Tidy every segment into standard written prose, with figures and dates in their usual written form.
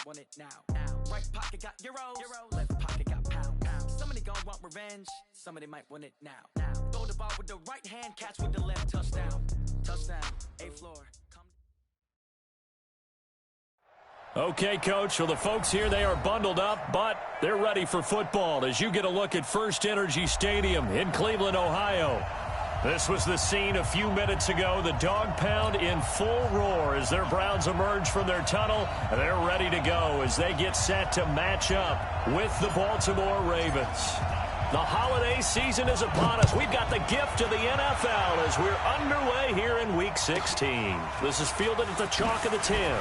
want it now. Right pocket got euros, left pocket got pounds. Somebody gon' want revenge, somebody might want it now. Throw the ball with the right hand, catch with the left, touchdown. Touchdown, A-floor. Okay, Coach, so the folks here, they are bundled up, but they're ready for football as you get a look at First Energy Stadium in Cleveland, Ohio. This was the scene a few minutes ago. The dog pound in full roar as their Browns emerge from their tunnel. They're ready to go as they get set to match up with the Baltimore Ravens. The holiday season is upon us. We've got the gift of the NFL as we're underway here in Week 16. This is fielded at the chalk of the 10.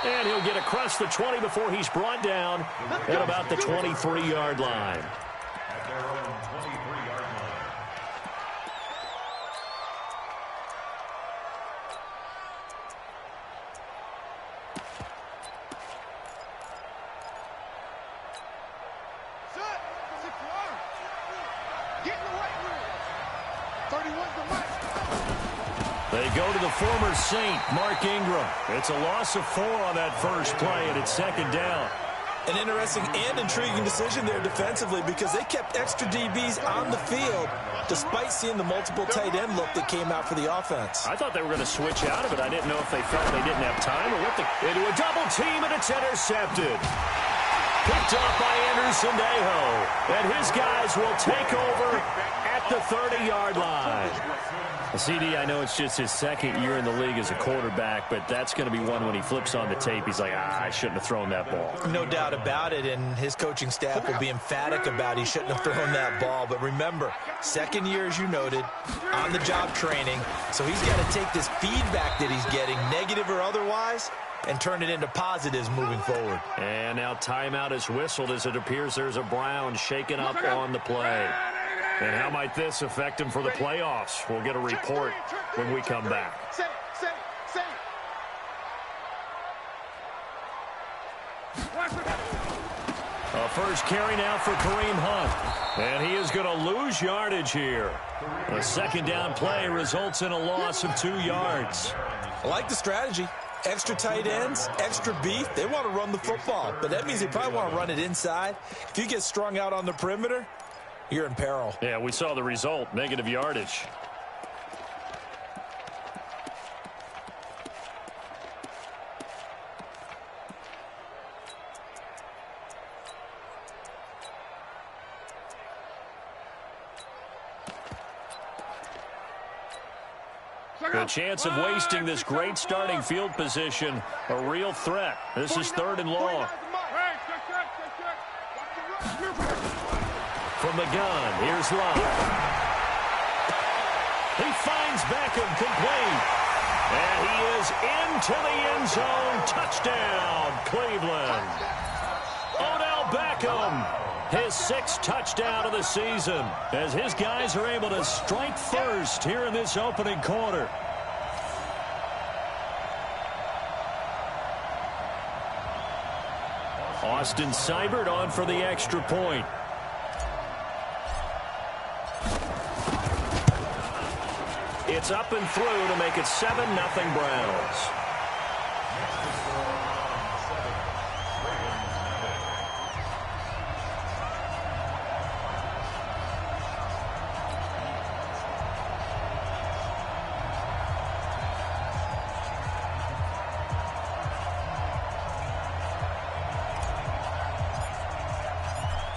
And he'll get across the 20 before he's brought down at about the 23-yard line. At their own 23-yard line. They go to the former Saint, Mark Ingram. It's a loss of 4 on that first play, and it's second down. An interesting and intriguing decision there defensively because they kept extra DBs on the field despite seeing the multiple tight end look that came out for the offense. I thought they were going to switch out of it. I didn't know if they felt they didn't have time or what. Into a double team, and it's intercepted. Picked up by Anderson Dejo. And his guys will take over at the 30-yard line. CD, I know it's just his second year in the league as a quarterback, but that's going to be one when he flips on the tape. He's like, I shouldn't have thrown that ball. No doubt about it, and his coaching staff will be emphatic about he shouldn't have thrown that ball. But remember, second year, as you noted, on-the-job training. So he's got to take this feedback that he's getting, negative or otherwise, and turn it into positives moving forward. And now timeout is whistled as it appears there's a Brown shaken up on the play. And how might this affect him for the playoffs? We'll get a report when we come back. A first carry now for Kareem Hunt. And he is going to lose yardage here. A second down play results in a loss of 2 yards. I like the strategy. Extra tight ends, extra beef. They want to run the football, but that means they probably want to run it inside. If you get strung out on the perimeter, you're in peril. Yeah, we saw the result, negative yardage. The chance of wasting this great starting field position, a real threat. This is 3rd and long. From the gun, here's Love. He finds Beckham complete. And he is into the end zone. Touchdown, Cleveland. Odell Beckham, his 6th touchdown of the season, as his guys are able to strike first here in this opening quarter. Austin Seibert on for the extra point. It's up and through to make it 7-0 Browns.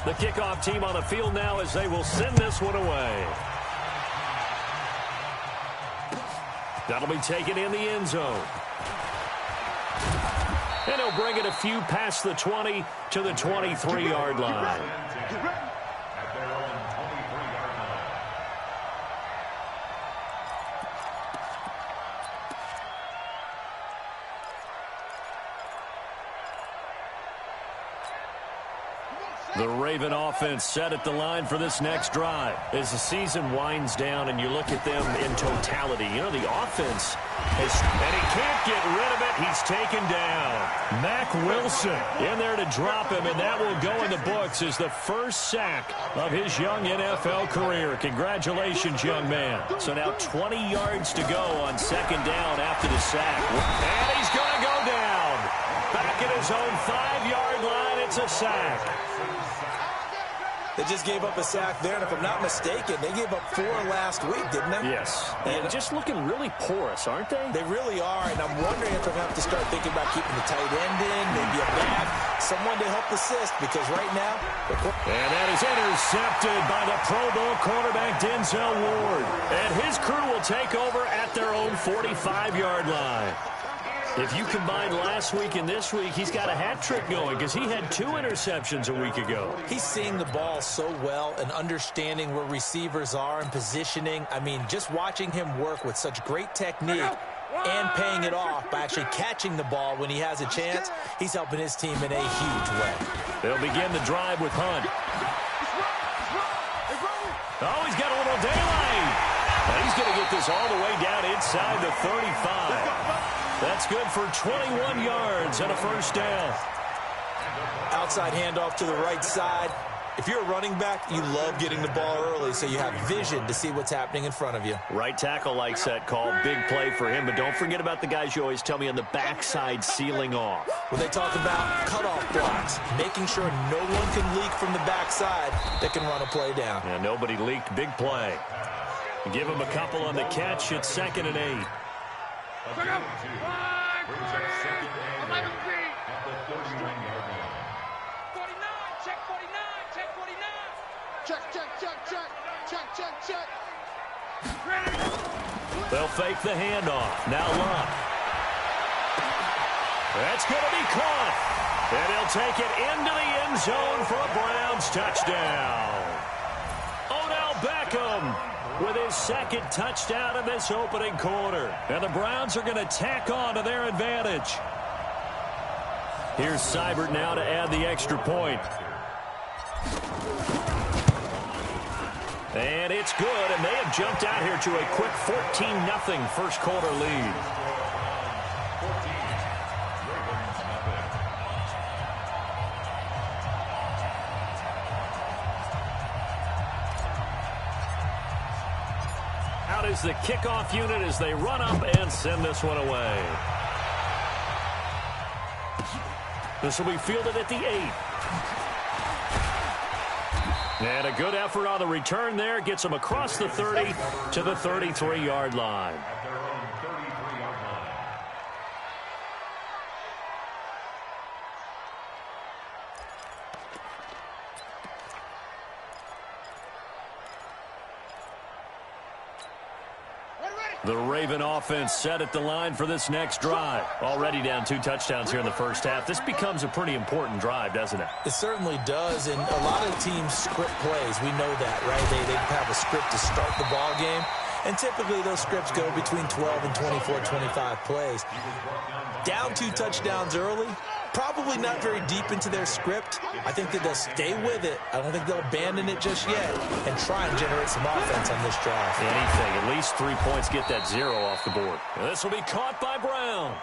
The kickoff team on the field now as they will send this one away. That'll be taken in the end zone. And he'll bring it a few past the 20 to the 23-yard line. The Raven offense set at the line for this next drive. As the season winds down and you look at them in totality, you know, the offense has, and he can't get rid of it. He's taken down. Mack Wilson in there to drop him, and that will go in the books as the first sack of his young NFL career. Congratulations, young man. So now 20 yards to go on second down after the sack. And he's going to go down. Back at his own 5-yard line. It's a sack. They just gave up a sack there, and if I'm not mistaken, they gave up 4 last week, didn't they? Yes. And just looking really porous, aren't they? They really are, and I'm wondering if they're going to have to start thinking about keeping the tight end in, maybe a back, someone to help assist, because right now... And that is intercepted by the Pro Bowl cornerback Denzel Ward. And his crew will take over at their own 45-yard line. If you combine last week and this week, he's got a hat trick going because he had 2 interceptions a week ago. He's seeing the ball so well and understanding where receivers are and positioning. I mean, just watching him work with such great technique and paying it off by actually catching the ball when he has a chance, he's helping his team in a huge way. They'll begin the drive with Hunt. Oh, he's got a little daylight. And he's going to get this all the way down inside the 35. That's good for 21 yards and a first down. Outside handoff to the right side. If you're a running back, you love getting the ball early so you have vision to see what's happening in front of you. Right tackle likes that call. Big play for him, but don't forget about the guys you always tell me on the backside sealing off. When they talk about cutoff blocks, making sure no one can leak from the backside that can run a play down. Yeah, nobody leaked. Big play. Give him a couple on the catch. It's 2nd and 8. Brings up 2nd and 8 at the 31-yard line. 49, check 49, check 49. Check. They'll fake the handoff. Now Luck. That's going to be caught. And he'll take it into the end zone for a Browns touchdown. Odell Beckham with his 2nd touchdown in this opening quarter. And the Browns are going to tack on to their advantage. Here's Seibert now to add the extra point. And it's good, and they have jumped out here to a quick 14-0 first quarter lead. Out is the kickoff unit as they run up and send this one away. This will be fielded at the 8. And a good effort on the return there. Gets them across the 30 to the 33-yard line. At their own 33-yard line. The Raven offense set at the line for this next drive. Already down 2 touchdowns here in the first half. This becomes a pretty important drive, doesn't it? It certainly does, and a lot of teams script plays. We know that, right? They have a script to start the ball game, and typically those scripts go between 12 and 24, 25 plays. Down 2 touchdowns early, probably not very deep into their script. I think that they'll stay with it. I don't think they'll abandon it just yet and try and generate some offense on this drive. Anything. At least 3 points, get that 0 off the board. And this will be caught by Brown.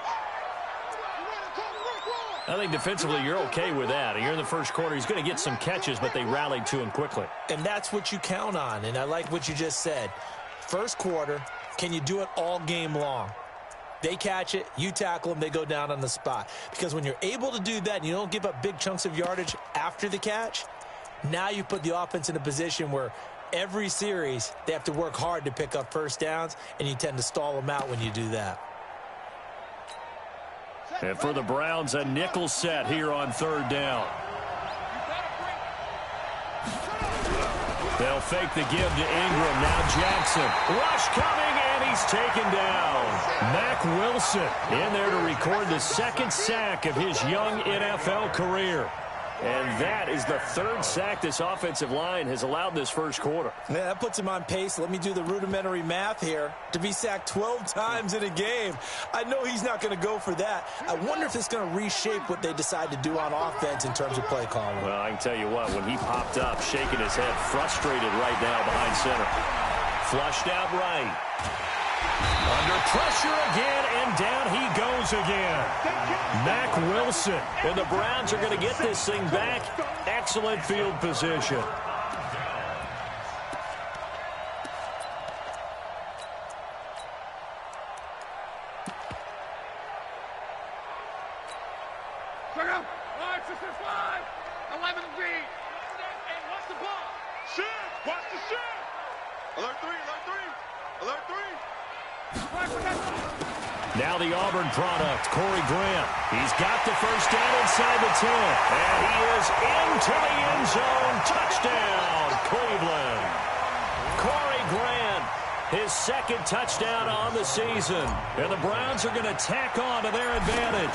I think defensively you're okay with that. You're in the first quarter. He's going to get some catches, but they rallied to him quickly. And that's what you count on, and I like what you just said. First quarter, can you do it all game long? They catch it, you tackle them, they go down on the spot. Because when you're able to do that and you don't give up big chunks of yardage after the catch, now you put the offense in a position where every series they have to work hard to pick up first downs, and you tend to stall them out when you do that. And for the Browns, a nickel set here on 3rd down. They'll fake the give to Ingram. Now Jackson. Rush coming, and he's taken down. Mack Wilson in there to record the 2nd sack of his young NFL career. And that is the 3rd sack this offensive line has allowed this first quarter. Yeah, that puts him on pace. Let me do the rudimentary math here. To be sacked 12 times in a game, I know he's not going to go for that. I wonder if it's going to reshape what they decide to do on offense in terms of play calling. Well, I can tell you what, when he popped up, shaking his head, frustrated right now behind center. Flushed out right. Under pressure again, and down he goes again. Mack Wilson. And the Browns are going to get this thing back. Excellent field position. Exorcist live. 11 feet. And watch the ball. Shift. Watch the shift. Alert 3. Alert 3. Alert 3. Now the Auburn product, Corey Grant. He's got the first down inside the 10. And he is into the end zone. Touchdown, Cleveland. Corey Grant, his second touchdown on the season. And the Browns are going to tack on to their advantage.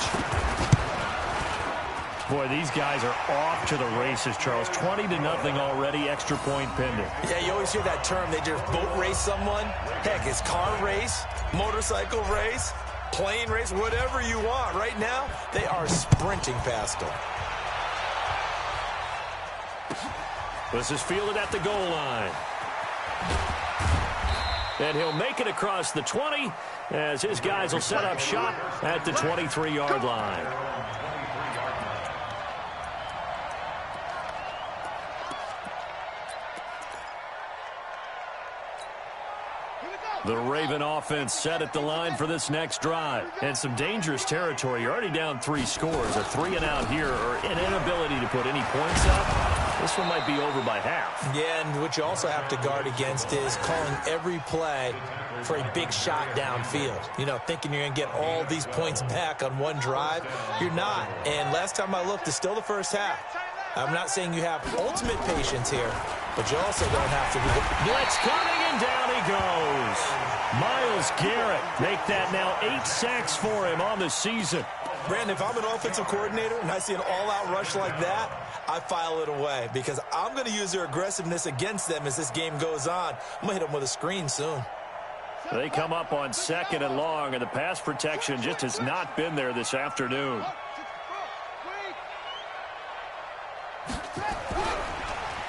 Boy, these guys are off to the races, Charles. 20-0 already, extra point pending. Yeah, you always hear that term. They just boat race someone. Heck, it's car race, motorcycle race, plane race, whatever you want. Right now, they are sprinting past them. This is fielded at the goal line. And he'll make it across the 20 as his guys will set up shop at the 23-yard line. The Raven offense set at the line for this next drive. And some dangerous territory. You're already down 3 scores. A 3-and-out here or an inability to put any points up. This one might be over by half. Yeah, and what you also have to guard against is calling every play for a big shot downfield. You know, thinking you're going to get all these points back on one drive. You're not. And last time I looked, it's still the first half. I'm not saying you have ultimate patience here, but you also don't have to. Blitz coming, and down he goes. Myles Garrett make that now 8 sacks for him on the season. Brandon, if I'm an offensive coordinator and I see an all-out rush like that, I file it away because I'm going to use their aggressiveness against them as this game goes on. I'm going to hit them with a screen soon. They come up on 2nd and long, and the pass protection just has not been there this afternoon.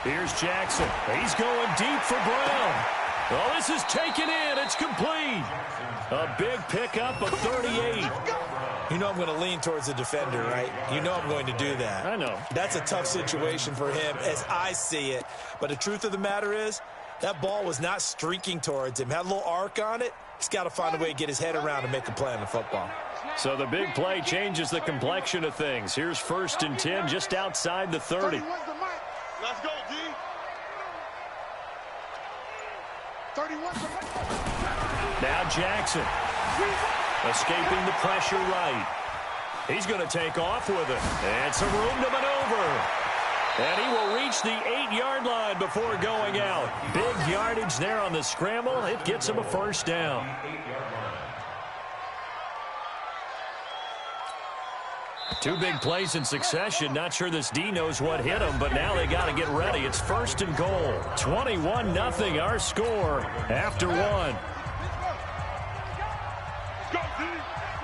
Here's Jackson. He's going deep for Brown. Oh, this is taken in. It's complete. A big pickup of 38. You know I'm going to lean towards the defender, right? You know I'm going to do that. I know. That's a tough situation for him as I see it. But the truth of the matter is, that ball was not streaking towards him. Had a little arc on it. He's got to find a way to get his head around and make a play on the football. So the big play changes the complexion of things. Here's 1st and 10 just outside the 30. Let's go, D. 31. Now Jackson. Escaping the pressure right. He's going to take off with it. And some room to maneuver. And he will reach the 8-yard line before going out. Big yardage there on the scramble. It gets him a first down. Two big plays in succession. Not sure this D knows what hit him, but now they got to get ready. It's 1st and goal. 21-0 our score after 1.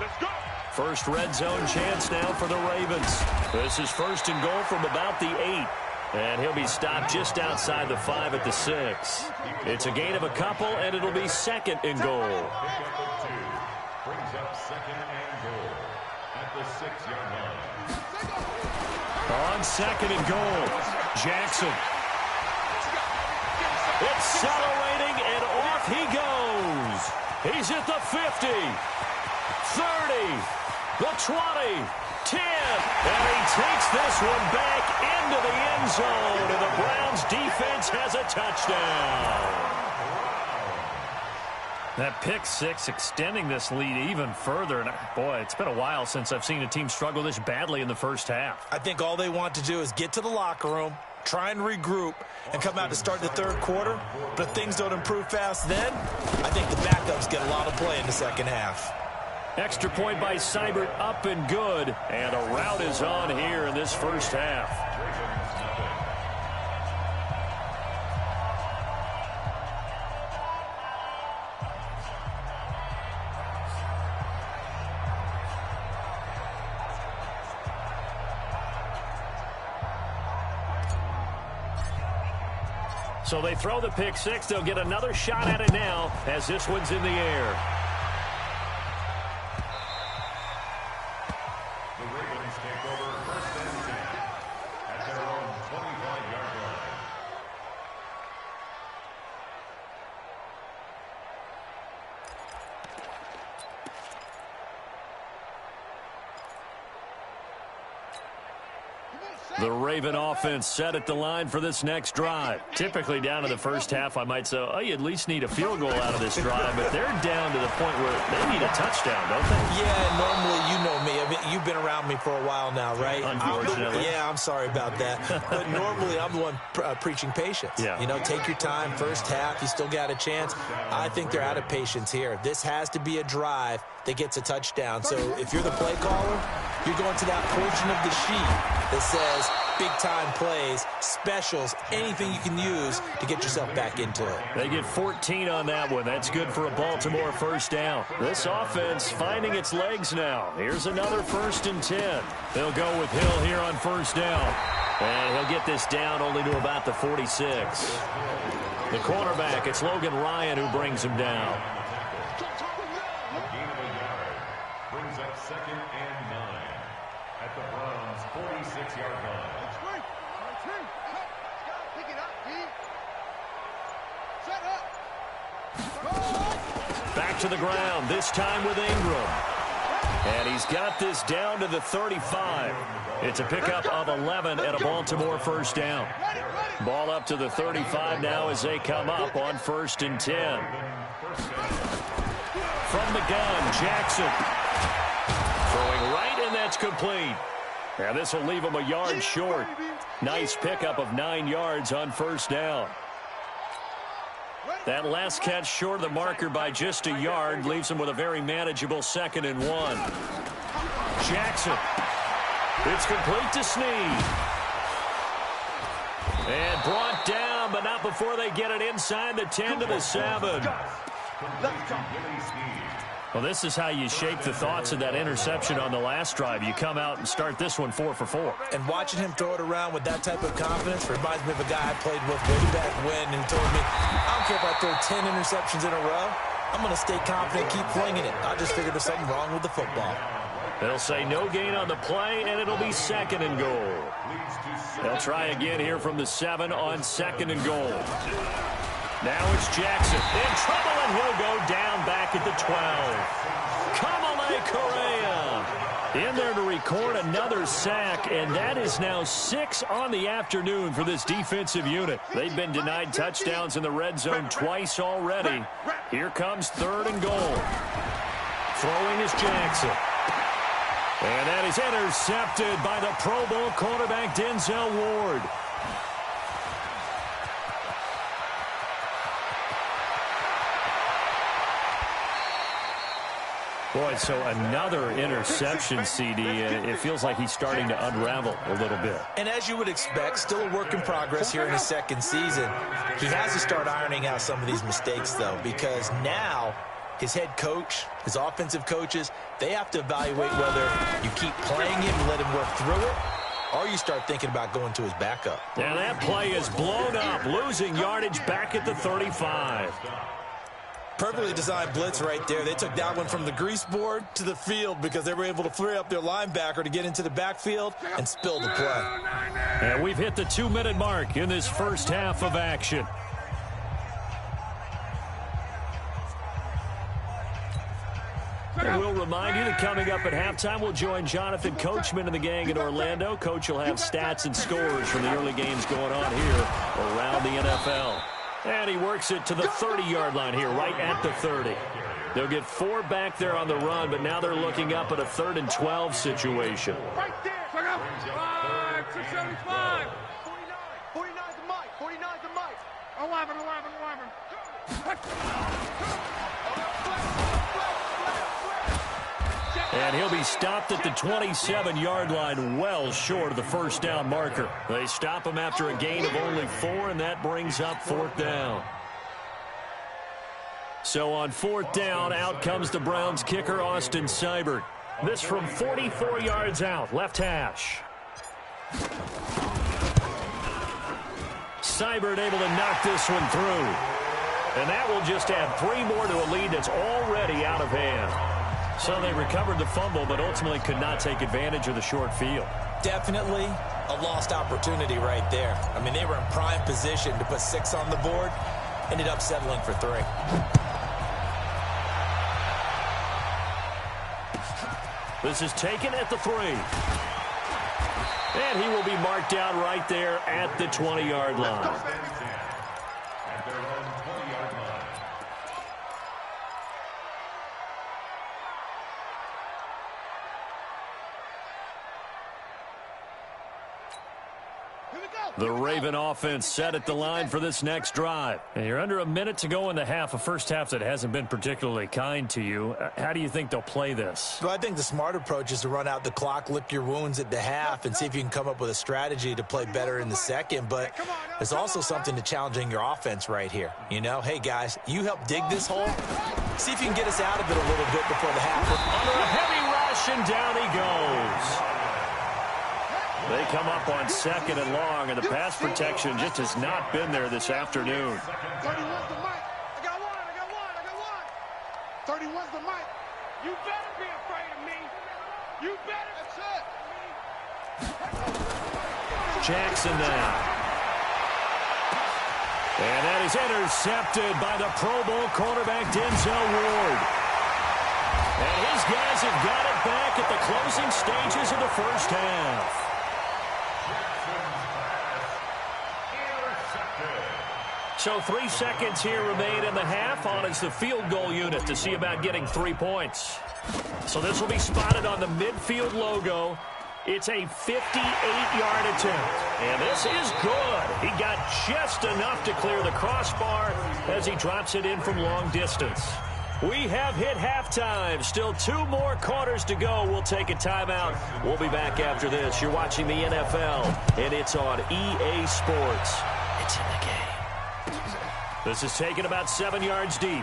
Let's go. First red zone chance now for the Ravens. This is 1st and goal from about the 8. And he'll be stopped just outside the 5 at the 6. It's a gain of a couple, and it'll be 2nd and goal. Brings up 2nd and goal at the 6-yard line. On 2nd and goal, Jackson. Accelerating, and off he goes. He's at the 50, 30, the 20, 10, and he takes this one back into the end zone, and the Browns defense has a touchdown. That pick 6 extending this lead even further. And boy, it's been a while since I've seen a team struggle this badly in the first half. I think all they want to do is get to the locker room, try and regroup, and come out to start the 3rd quarter. But if things don't improve fast then, I think the backups get a lot of play in the 2nd half. Extra point by Seibert, up and good. And a rout is on here in this first half. So they throw the pick 6. They'll get another shot at it now as this one's in the air. The Ravens take over 1st and 10 at their own 25-yard line. The Raven offense set at the line for this next drive. Typically down to the first half, I might say, oh, you at least need a field goal out of this drive, but they're down to the point where they need a touchdown, don't they? Yeah, normally, you know me. I mean, you've been around me for a while now, right? Unfortunately. I'm sorry about that. But normally, I'm the one preaching patience. Yeah. You know, take your time. First half, you still got a chance. I think they're out of patience here. This has to be a drive that gets a touchdown. So if you're the play caller, you're going to that portion of the sheet that says big-time plays, specials, anything you can use to get yourself back into it. They get 14 on that one. That's good for a Baltimore first down. This offense finding its legs now. Here's another 1st and 10. They'll go with Hill here on first down. And he'll get this down only to about the 46. The cornerback, it's Logan Ryan who brings him down. Brings up 2nd and 9 at the Browns' 46-yard line. Back to the ground, this time with Ingram. And he's got this down to the 35. It's a pickup of 11 and a Baltimore first down. Ball up to the 35 now as they come up on 1st and 10. From the gun, Jackson. Throwing right, and that's complete. And this will leave him a yard short. Nice pickup of 9 yards on first down. That last catch short of the marker by just a yard leaves him with a very manageable 2nd and 1. Jackson. It's complete to Snead. And brought down, but not before they get it inside the 10 to the 7. Well, this is how you shape the thoughts of that interception on the last drive. You come out and start this one 4 for 4. And watching him throw it around with that type of confidence reminds me of a guy I played with way back when who told me, I don't care if I throw 10 interceptions in a row. I'm going to stay confident, keep flinging it. I just figured there's something wrong with the football. They'll say no gain on the play, and it'll be 2nd and goal. They'll try again here from the 7 on 2nd and goal. Now it's Jackson in trouble, and he'll go down back at the 12. Kamale Correa in there to record another sack, and that is now 6 on the afternoon for this defensive unit. They've been denied touchdowns in the red zone twice already. Here comes 3rd and goal. Throwing is Jackson. And that is intercepted by the Pro Bowl quarterback Denzel Ward. Boy, so another interception, CD. It feels like he's starting to unravel a little bit. And as you would expect, still a work in progress here in his 2nd season. He has to start ironing out some of these mistakes, though, because now his head coach, his offensive coaches, they have to evaluate whether you keep playing him and let him work through it, or you start thinking about going to his backup. And that play is blown up, losing yardage back at the 35. Perfectly designed blitz right there. They took that one from the grease board to the field because they were able to free up their linebacker to get into the backfield and spill the play. And we've hit the 2-minute mark in this first half of action. And we'll remind you that coming up at halftime, we'll join Jonathan Coachman and the gang in Orlando. Coach will have stats and scores from the early games going on here around the NFL. And he works it to the 30-yard line here, right at the 30. They'll get 4 back there on the run, but now they're looking up at a 3rd and 12 situation. Right there. 5, 675. 49 the mic. 49 the mic. 11. And he'll be stopped at the 27-yard line, well short of the first down marker. They stop him after a gain of only 4, and that brings up 4th down. So on 4th down, out comes the Browns kicker, Austin Seibert. This from 44 yards out, left hash. Seibert able to knock this one through. And that will just add 3 more to a lead that's already out of hand. So they recovered the fumble, but ultimately could not take advantage of the short field. Definitely a lost opportunity right there. I mean, they were in prime position to put 6 on the board, ended up settling for 3. This is taken at the 3. And he will be marked down right there at the 20-yard line. At their own 20-yard line. The Raven offense set at the line for this next drive. And you're under a minute to go in the half, a first half that hasn't been particularly kind to you. How do you think they'll play this? Well, I think the smart approach is to run out the clock, lick your wounds at the half, and see if you can come up with a strategy to play better in the second. But there's also something to challenging your offense right here. You know, hey, guys, you help dig this hole. See if you can get us out of it a little bit before the half. Under a heavy rush, and down he goes. They come up on second and long, and the pass protection just has not been there this afternoon. 31's the mic. I got one. 31's the mic. You better be afraid of me. You better. That's it. Jackson now. And that is intercepted by the Pro Bowl cornerback Denzel Ward. And his guys have got it back at the closing stages of the first half. So 3 seconds here remain in the half. On is the field goal unit to see about getting 3 points. So this will be spotted on the midfield logo. It's a 58-yard attempt. And this is good. He got just enough to clear the crossbar as he drops it in from long distance. We have hit halftime. Still 2 more quarters to go. We'll take a timeout. We'll be back after this. You're watching the NFL, and it's on EA Sports. It's in the game. This is taken about 7 yards deep.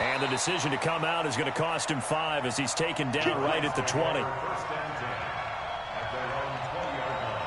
And the decision to come out is going to cost him 5 as he's taken down right at the 20. First and 10 at their own 20-yard line.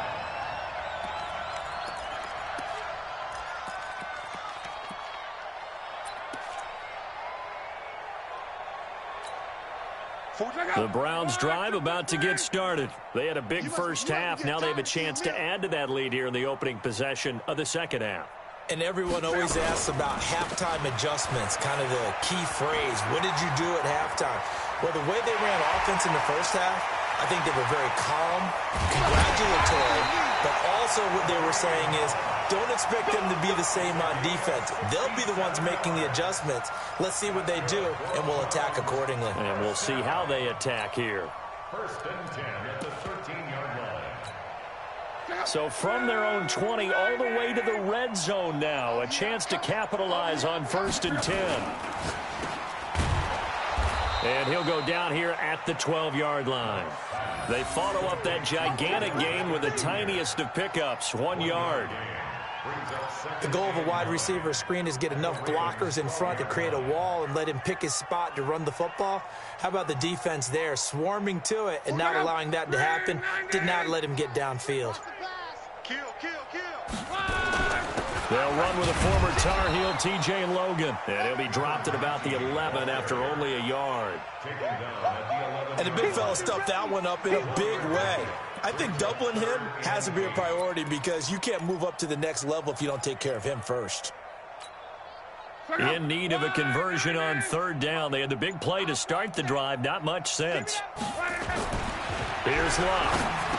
The Browns drive about to get started. They had a big first half. Now they have a chance to add to that lead here in the opening possession of the second half. And everyone always asks about halftime adjustments, kind of the key phrase. What did you do at halftime? Well, the way they ran offense in the first half, I think they were very calm, congratulatory, but also what they were saying is don't expect them to be the same on defense. They'll be the ones making the adjustments. Let's see what they do, and we'll attack accordingly. And we'll see how they attack here. First and 10 at the 13-yard line. So from their own 20 all the way to the red zone now. A chance to capitalize on 1st and 10. And he'll go down here at the 12-yard line. They follow up that gigantic gain with the tiniest of pickups, 1 yard. The goal of a wide receiver screen is get enough blockers in front to create a wall and let him pick his spot to run the football. How about the defense there, swarming to it and not allowing that to happen? Did not let him get downfield. Kill. They'll run with a former Tar Heel, T.J. Logan. And he'll be dropped at about the 11 after only a yard. And the big fella stuffed that one up in a big way. I think doubling him has to be a priority because you can't move up to the next level if you don't take care of him first. In need of a conversion on 3rd down. They had the big play to start the drive. Not much sense. Here's Love.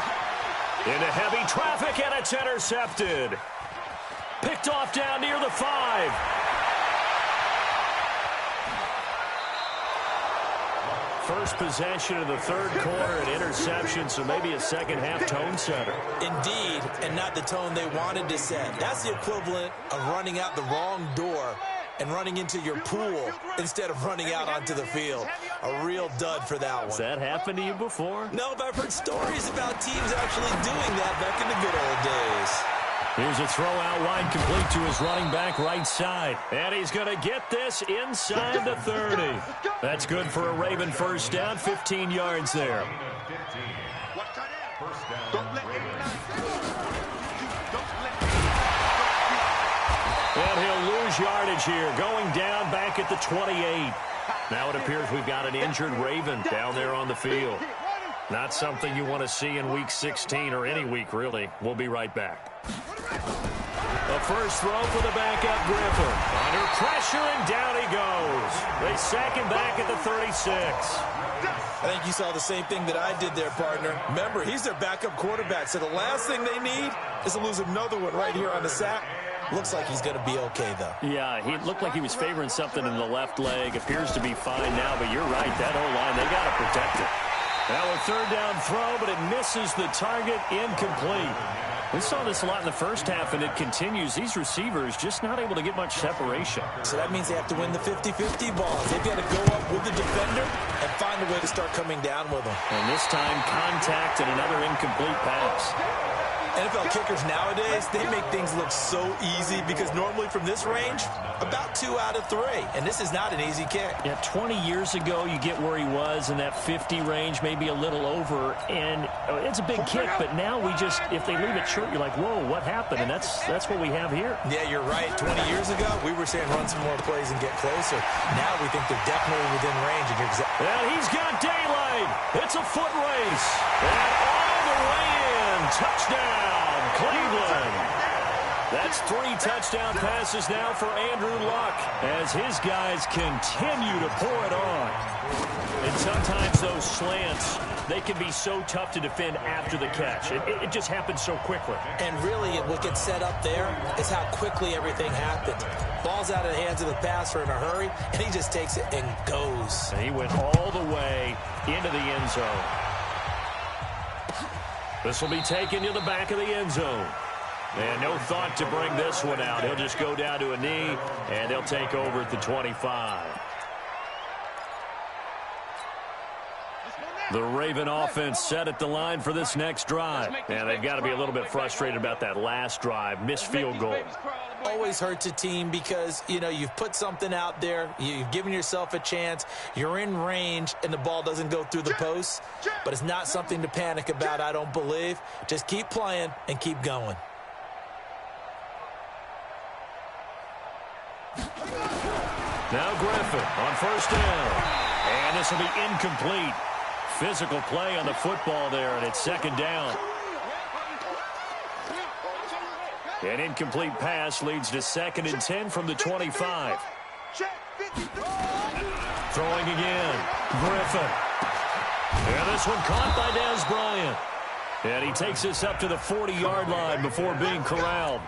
Into heavy traffic, and it's intercepted. Picked off down near the 5. First possession of the 3rd quarter, an interception, so maybe a second-half tone setter. Indeed, and not the tone they wanted to set. That's the equivalent of running out the wrong door and running into your pool instead of running out onto the field. A real dud for that one. Has that happened to you before? No, but I've heard stories about teams actually doing that back in the good old days. Here's a throw out wide, complete to his running back right side. And he's going to get this inside the 30. That's good for a Raven first down, 15 yards there. And he'll lose yardage here, going down back at the 28. Now it appears we've got an injured Raven down there on the field. Not something you want to see in Week 16 or any week, really. We'll be right back. The first throw for the backup Griffin. Under pressure, and down he goes. They sack him back at the 36. I think you saw the same thing that I did there, partner. Remember, he's their backup quarterback, so the last thing they need is to lose another one right here on the sack. Looks like he's going to be okay, though. Yeah, he looked like he was favoring something in the left leg. Appears to be fine now, but you're right. That whole line, they got to protect it. Now a third down throw, but it misses the target, incomplete. We saw this a lot in the first half, and it continues. These receivers just not able to get much separation. So that means they have to win the 50-50 balls. They've got to go up with the defender and find a way to start coming down with them. And this time, contact and another incomplete pass. NFL kickers nowadays, they make things look so easy because normally from this range, about 2 out of 3. And this is not an easy kick. Yeah, 20 years ago, you get where he was in that 50 range, maybe a little over. And it's a big kick, but now we just, if they leave it short, you're like, whoa, what happened? And that's what we have here. Yeah, you're right. 20 years ago, we were saying run some more plays and get closer. Now we think they're definitely within range. And and he's got daylight. It's a foot race. And all the way in. Touchdown, Cleveland. That's 3 touchdown passes now for Andrew Luck as his guys continue to pour it on. And sometimes those slants, they can be so tough to defend after the catch. It just happens so quickly. And really, what gets set up there is how quickly everything happens. Ball's out of the hands of the passer in a hurry, and he just takes it and goes. And he went all the way into the end zone. This will be taken to the back of the end zone. And no thought to bring this one out. He'll just go down to a knee, and they'll take over at the 25. The Raven offense set at the line for this next drive. And they've got to be a little bit frustrated about that last drive. Missed field goal. Always hurts a team because, you know, you've put something out there. You've given yourself a chance. You're in range, and the ball doesn't go through the posts. But it's not something to panic about, I don't believe. Just keep playing and keep going. Now Griffin on first down. And this will be incomplete. Physical play on the football there, and it's second down. An incomplete pass leads to 2nd and 10 from the 25. Throwing again. Griffin. And this one caught by Dez Bryant. And he takes this up to the 40-yard line before being corralled.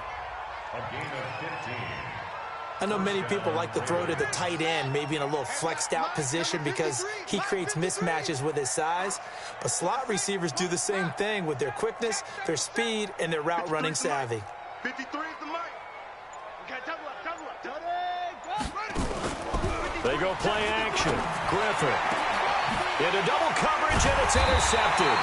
A gain of 15. I know many people like to throw to the tight end, maybe in a little flexed out position because he creates mismatches with his size. But slot receivers do the same thing with their quickness, their speed, and their route running savvy. 53 is the mic. Okay, double up. They go play action. Griffin into double coverage, and it's intercepted.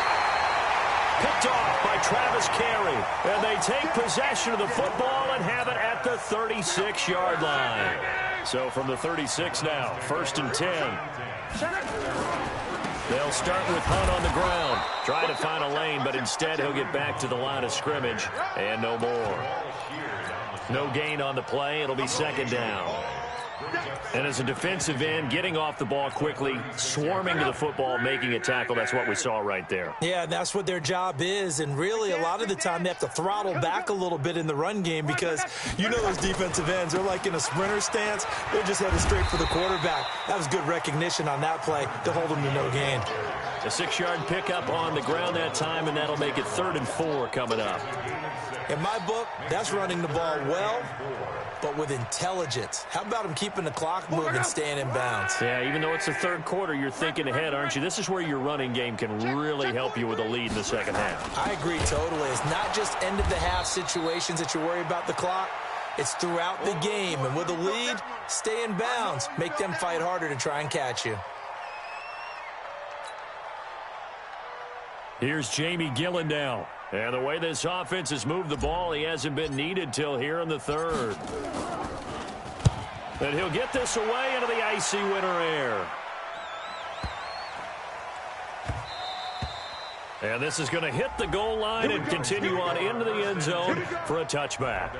Picked off by Travis Carey. And they take possession of the football and have it at the 36-yard line. So from the 36 now, 1st and 10. They'll start with Hunt on the ground. Try to find a lane, but instead he'll get back to the line of scrimmage. And no more. No gain on the play. It'll be 2nd down. And as a defensive end, getting off the ball quickly, swarming to the football, making a tackle, that's what we saw right there. Yeah, that's what their job is, and really a lot of the time they have to throttle back a little bit in the run game because you know those defensive ends, they're like in a sprinter stance. They're just headed straight for the quarterback. That was good recognition on that play to hold them to no gain. A 6-yard pickup on the ground that time, and that'll make it 3rd and 4 coming up. In my book, that's running the ball well, but with intelligence. How about him keeping the clock moving, staying in bounds? Yeah, even though it's the 3rd quarter, you're thinking ahead, aren't you? This is where your running game can really help you with a lead in the 2nd half. I agree totally. It's not just end-of-the-half situations that you worry about the clock. It's throughout the game. And with a lead, stay in bounds. Make them fight harder to try and catch you. Here's Jamie Gillen now. And the way this offense has moved the ball, he hasn't been needed till here in the 3rd. And he'll get this away into the icy winter air. And this is going to hit the goal line and continue on into the end zone for a touchback.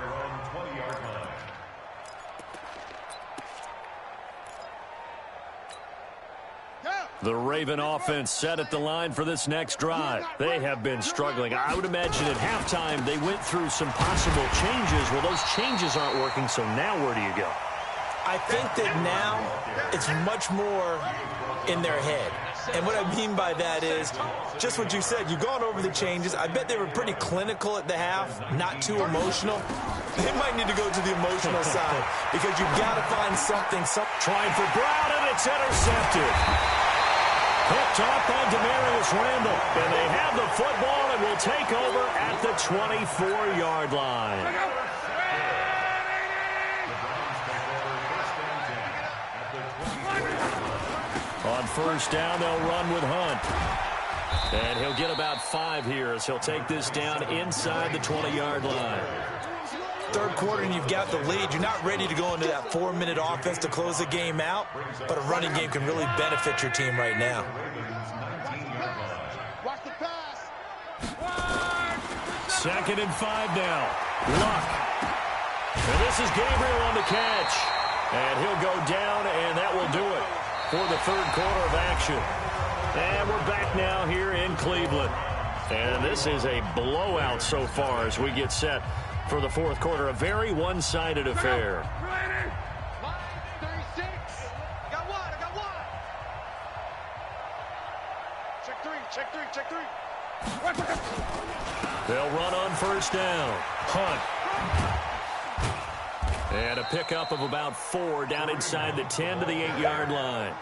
The Raven offense set at the line for this next drive. They have been struggling. I would imagine at halftime they went through some possible changes. Well, those changes aren't working, so now where do you go? I think that now it's much more in their head. And what I mean by that is just what you said. You've gone over the changes. I bet they were pretty clinical at the half, not too emotional. They might need to go to the emotional side because you've got to find something. Trying for Brown, and it's intercepted. Picked off by Demarius Randall. And they have the football and will take over at the 24-yard line. On first down, they'll run with Hunt. And he'll get about 5 here as he'll take this down inside the 20-yard line. Third quarter and you've got the lead. You're not ready to go into that 4-minute offense to close the game out, but a running game can really benefit your team right now. Watch the pass. 2nd and 5 now. Luck. And this is Gabriel on the catch. And he'll go down, and that will do it for the third quarter of action. And we're back now here in Cleveland. And this is a blowout so far as we get set for the fourth quarter. A very one-sided affair. 36. I got one. Check three. They'll run on first down. Hunt. And a pickup of about 4 down inside the 10 to the 8-yard line.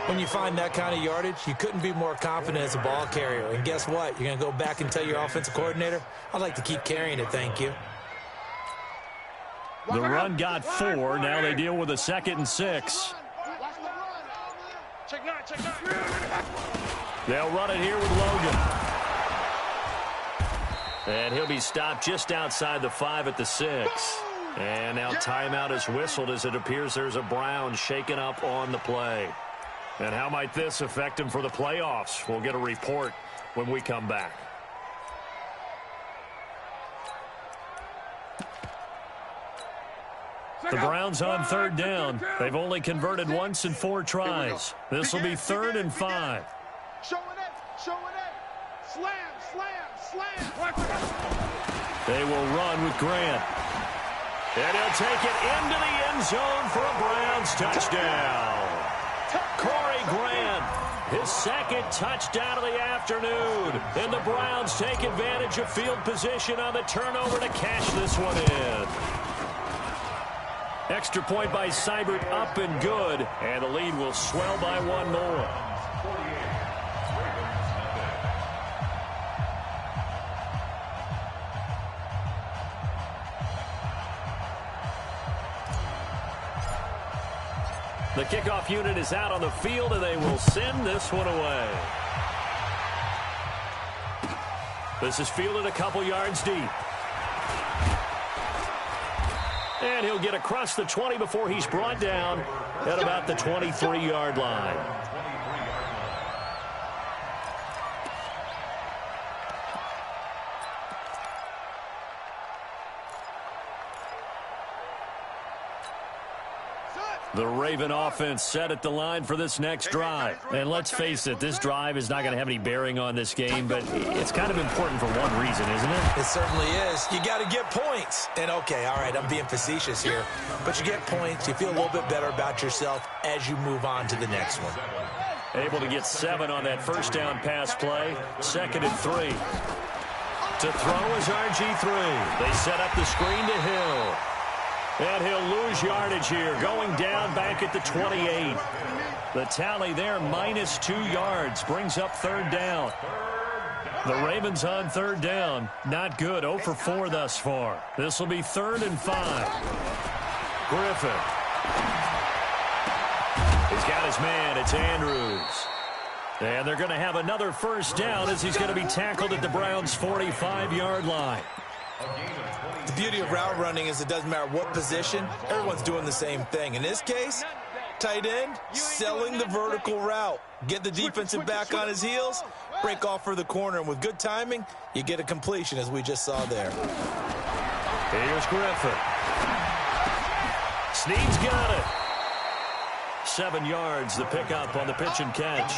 When you find that kind of yardage, you couldn't be more confident as a ball carrier. And guess what? You're going to go back and tell your offensive coordinator, I'd like to keep carrying it, thank you. The run got 4. Now they deal with a 2nd and 6. Check 9. They'll run it here with Logan. And he'll be stopped just outside the 5 at the 6. And now timeout is whistled as it appears there's a Brown shaken up on the play. And how might this affect him for the playoffs? We'll get a report when we come back. The Browns on third down. They've only converted once in 4 tries. This will be 3rd and 5. Showing it. Slam. They will run with Grant. And he'll take it into the end zone for a Browns touchdown. Corey Grant, his 2nd touchdown of the afternoon. And the Browns take advantage of field position on the turnover to cash this one in. Extra point by Seibert, up and good. And the lead will swell by 1 more. The kickoff unit is out on the field, and they will send this one away. This is fielded a couple yards deep. And he'll get across the 20 before he's brought down at about the 23-yard line. The Raven offense set at the line for this next drive. And let's face it, this drive is not going to have any bearing on this game, but it's kind of important for one reason, isn't it? It certainly is. You got to get points. And okay, all right, I'm being facetious here, but you get points, you feel a little bit better about yourself as you move on to the next one. Able to get 7 on that first down pass play. 2nd and 3. To throw is RG3. They set up the screen to Hill. And he'll lose yardage here, going down back at the 28. The tally there, minus 2 yards, brings up 3rd down. The Ravens on 3rd down. Not good, 0 for 4 thus far. This will be 3rd and 5. Griffin. He's got his man, it's Andrews. And they're going to have another first down as he's going to be tackled at the Browns' 45-yard line. The beauty of route running is it doesn't matter what position, everyone's doing the same thing. In this case, tight end, selling the vertical route. Get the defensive back on his heels, break off for the corner, and with good timing, you get a completion as we just saw there. Here's Griffin. Snead's got it. 7 yards, the pickup on the pitch and catch.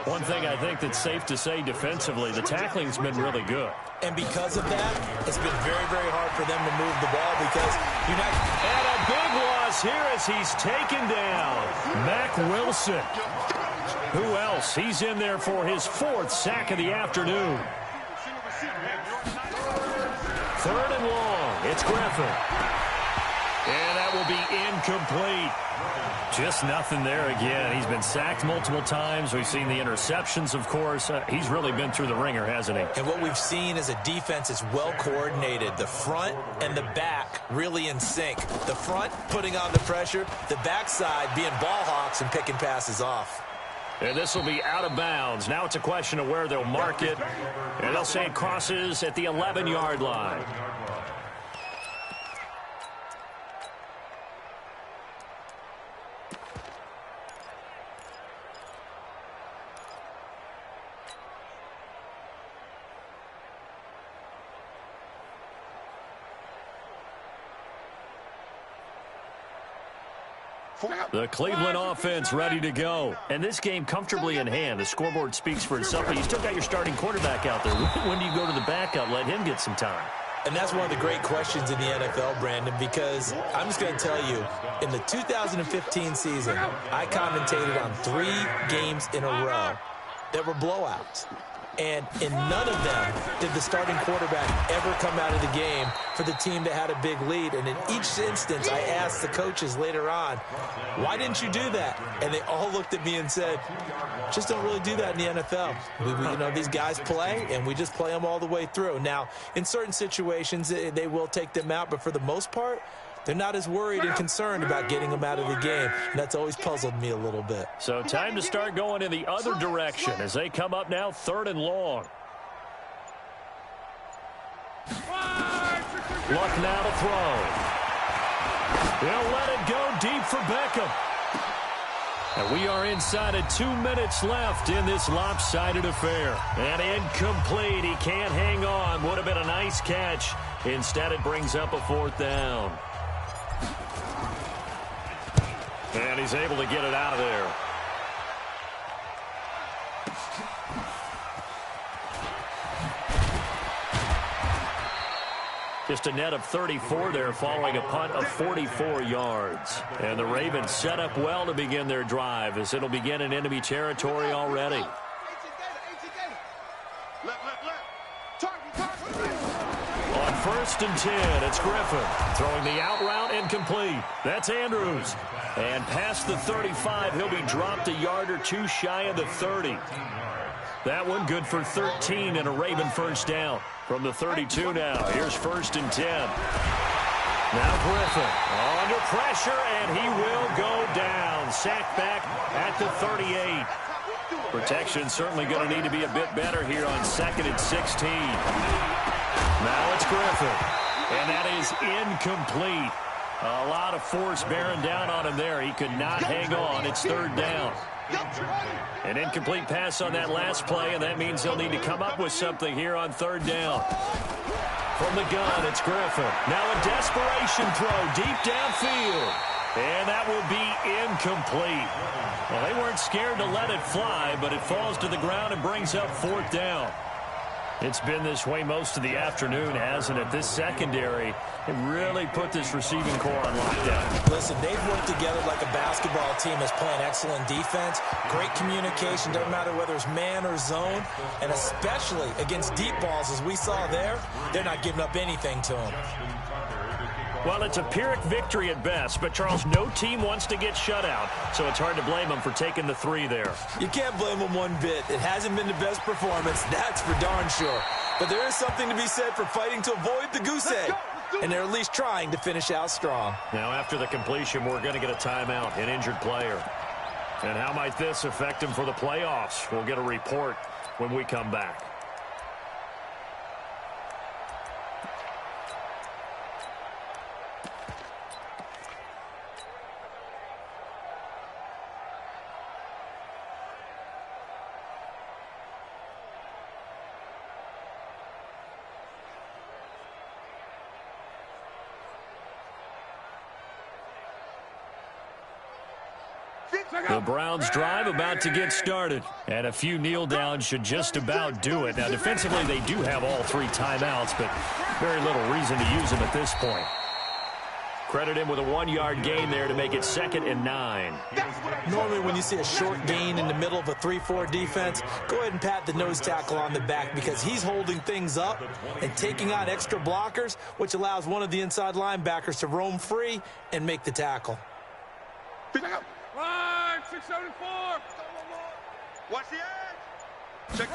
One thing I think that's safe to say defensively, the tackling's been really good. And because of that, it's been very, very hard for them to move the ball because you're not... And a big one across here as he's taken down. Mac Wilson. Who else? He's in there for his 4th sack of the afternoon. 3rd and long. It's Griffin. And that will be incomplete. Just nothing there again. He's been sacked multiple times. We've seen the interceptions, of course. He's really been through the ringer, hasn't he? And what we've seen is a defense is well coordinated. The front and the back really in sync. The front putting on the pressure. The backside being ball hawks and picking passes off. And this will be out of bounds. Now it's a question of where they'll mark it. And they'll say it crosses at the 11-yard line. The Cleveland offense ready to go. And this game comfortably in hand. The scoreboard speaks for itself, but you still got your starting quarterback out there. When do you go to the backup? Let him get some time. And that's one of the great questions in the NFL, Brandon, because I'm just going to tell you, in the 2015 season, I commentated on 3 games in a row that were blowouts. And in none of them did the starting quarterback ever come out of the game for the team that had a big lead. And in each instance, I asked the coaches later on, why didn't you do that? And they all looked at me and said, just don't really do that in the NFL. You know, these guys play, and we just play them all the way through. Now, in certain situations, they will take them out, but for the most part, they're not as worried and concerned about getting them out of the game. And that's always puzzled me a little bit. So time to start going in the other direction as they come up now 3rd and long. Luck now to throw. They'll let it go deep for Beckham. And we are inside of 2 minutes left in this lopsided affair. And incomplete. He can't hang on. Would have been a nice catch. Instead, it brings up a 4th down. And he's able to get it out of there. Just a net of 34 there following a punt of 44 yards. And the Ravens set up well to begin their drive as it'll begin in enemy territory already. On 1st and 10, it's Griffin. Throwing the out route incomplete. That's Andrews. And past the 35, he'll be dropped a yard or 2 shy of the 30. That one good for 13 and a Raven 1st down. From the 32 now, here's 1st and 10. Now Griffin under pressure, and he will go down. Sacked back at the 38. Protection certainly going to need to be a bit better here on 2nd and 16. Now it's Griffin, and that is incomplete. A lot of force bearing down on him there. He could not hang on. It's 3rd down. An incomplete pass on that last play, and that means they'll need to come up with something here on 3rd down. From the gun, it's Griffin. Now a desperation throw deep downfield. And that will be incomplete. Well, they weren't scared to let it fly, but it falls to the ground and brings up 4th down. It's been this way most of the afternoon, hasn't it? This secondary, it really put this receiving core on lockdown. Listen, they've worked together like a basketball team that's playing excellent defense. Great communication, doesn't matter whether it's man or zone. And especially against deep balls, as we saw there, they're not giving up anything to them. Well, it's a Pyrrhic victory at best, but, Charles, no team wants to get shut out, so it's hard to blame them for taking the 3 there. You can't blame them one bit. It hasn't been the best performance, that's for darn sure. But there is something to be said for fighting to avoid the goose egg, and they're at least trying to finish out strong. Now, after the completion, we're going to get a timeout, an injured player. And how might this affect him for the playoffs? We'll get a report when we come back. The Browns drive about to get started, and a few kneel downs should just about do it. Now, defensively, they do have all 3 timeouts, but very little reason to use them at this point. Credit him with a 1-yard gain there to make it 2nd and 9. Normally when you see a short gain in the middle of a 3-4 defense, go ahead and pat the nose tackle on the back because he's holding things up and taking on extra blockers, which allows one of the inside linebackers to roam free and make the tackle. Line, 674. Watch the edge. Check.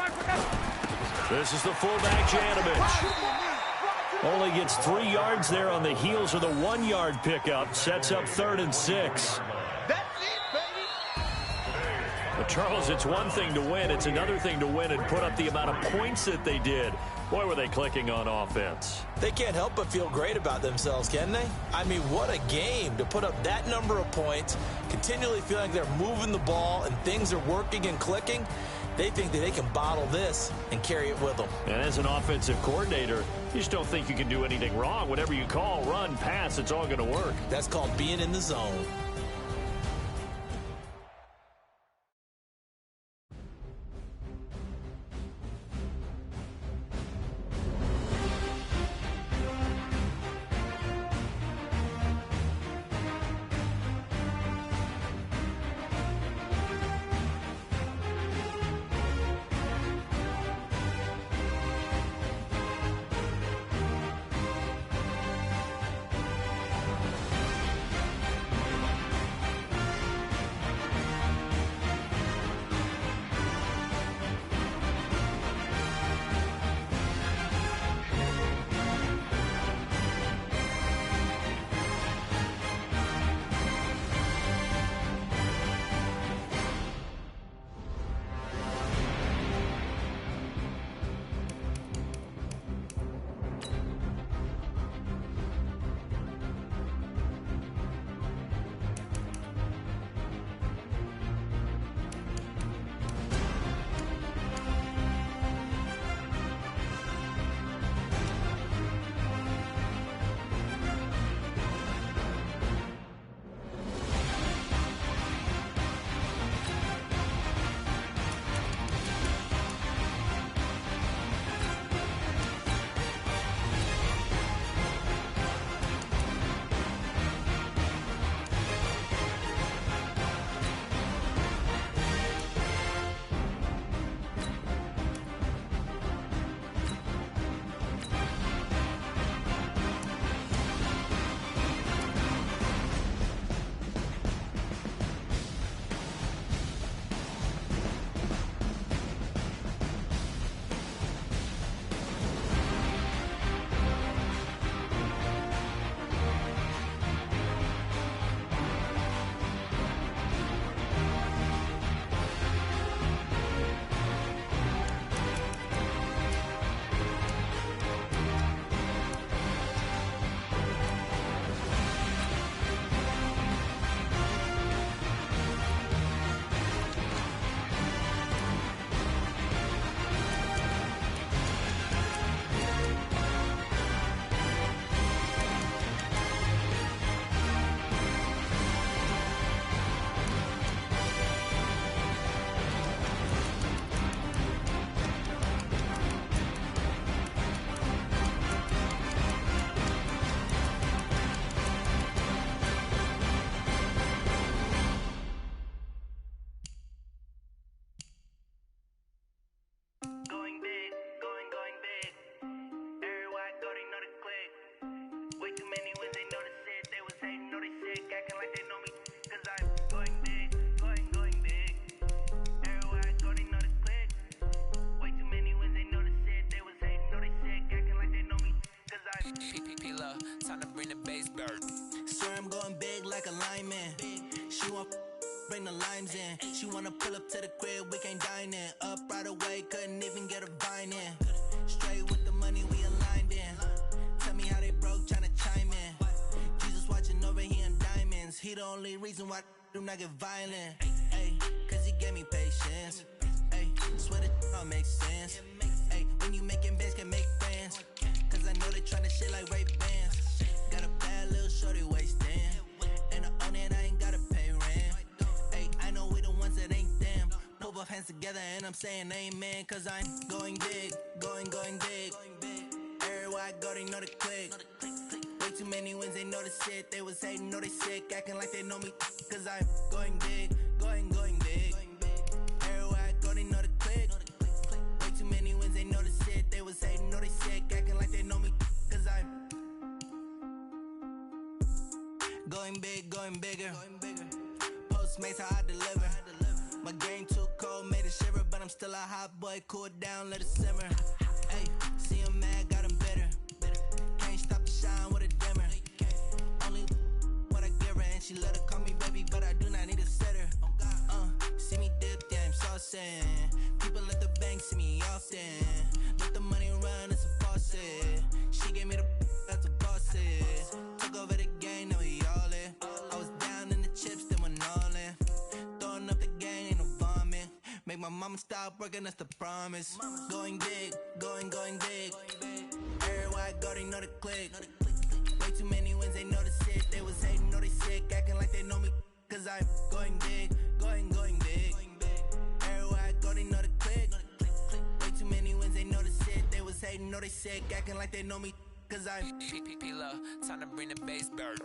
This is the fullback, Janovich. Only gets 3 yards there on the heels of the 1-yard pickup. Sets up 3rd and 6. That's it, baby. But Charles, it's one thing to win. It's another thing to win and put up the amount of points that they did. Boy, were they clicking on offense. They can't help but feel great about themselves, can they? I mean, what a game to put up that number of points, continually feeling like they're moving the ball and things are working and clicking. They think that they can bottle this and carry it with them. And as an offensive coordinator, you just don't think you can do anything wrong. Whatever you call, run, pass, it's all going to work. That's called being in the zone. bring the limes in. She wanna pull up to the crib, we can't dine in. Up right away, couldn't even get a vine in. Straight with the money, we aligned in. Tell me how they broke, tryna chime in. Jesus watching over here in diamonds. He the only reason why do not get violent. Ay, cause he gave me patience. Ay, swear that all makes sense. Ay, when you making bands, can make friends. Cause I know they tryna shit like Ray Bans. Got a bad little shorty wasting. And I own it, I ain't gotta pay rent. Ay, I know we the ones that ain't them. Pull both hands together and I'm saying amen. Cause I'm going big, going big. Everywhere I go, they know the click. Way too many wins, they know the shit. They was hating, know they sick, acting like they know me. Cause I'm going big, going big. Everywhere I go, they know the click. Way too many wins, they know the shit. They was hating, know they sick, acting like they know me. Cause I'm going big, going bigger. Postmates, how I deliver. My game too cold, made it shiver. But I'm still a hot boy, cool it down, let it simmer. Hey, see him mad, got him bitter. Can't stop the shine with a dimmer. Only what I give her, and she let her call me baby, but I do not need a sitter. See me dip, yeah, I'm saucing. People at the bank see me often. Let the money run, it's a faucet. She gave me the that's a bosses. Took over the game, now we all in. I was down in the chips, then went all in. Throwing up the game, ain't no vomit. Make my mama stop working, that's the promise. Going big, going big. Everywhere I go, they know the click. Way too many wins, they know the shit. They was hating, know they sick, acting like they know me. Cause I'm going big, going big. Everywhere I go, they know the click. Way too many wins, they know the shit. They was hating, know they sick, acting like they know me. Cause I'm P-P-P-Love, time to bring the bass bird.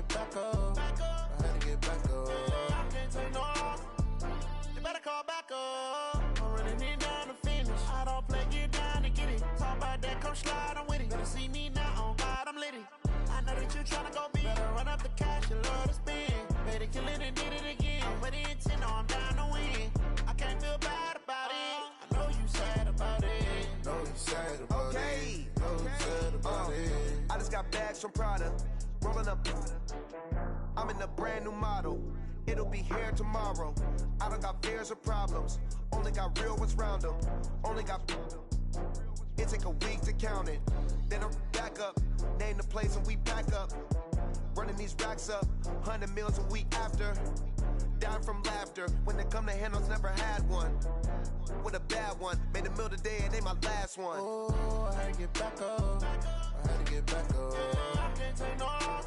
Back up. I had to get back up. I can't take no loss. You better call back up. I'm running it down to finish. I don't play, get down to get it. Talk about that, come slide, I'm with it. Better see me now, on God, I'm lit it. I know that you tryna go big. Better run up the cash, you love to spend. Better kill it and did it again. But the intent, no, I'm down to win. I can't feel bad about it. I know you sad about it. Know you sad about it. Know you sad about it. I just got bags from Prada. Rolling up, I'm in a brand new model. It'll be here tomorrow. I don't got fears or problems. Only got real ones round them. Only got. It take a week to count it. Then I'm back up. Name the place and we back up. Running these racks up. 100 meals a week after. Down from laughter. When they come to handles, never had one. With a bad one. Made a meal today and they my last one. Oh, I had to get back up. I had to get back up. I can't take no loss.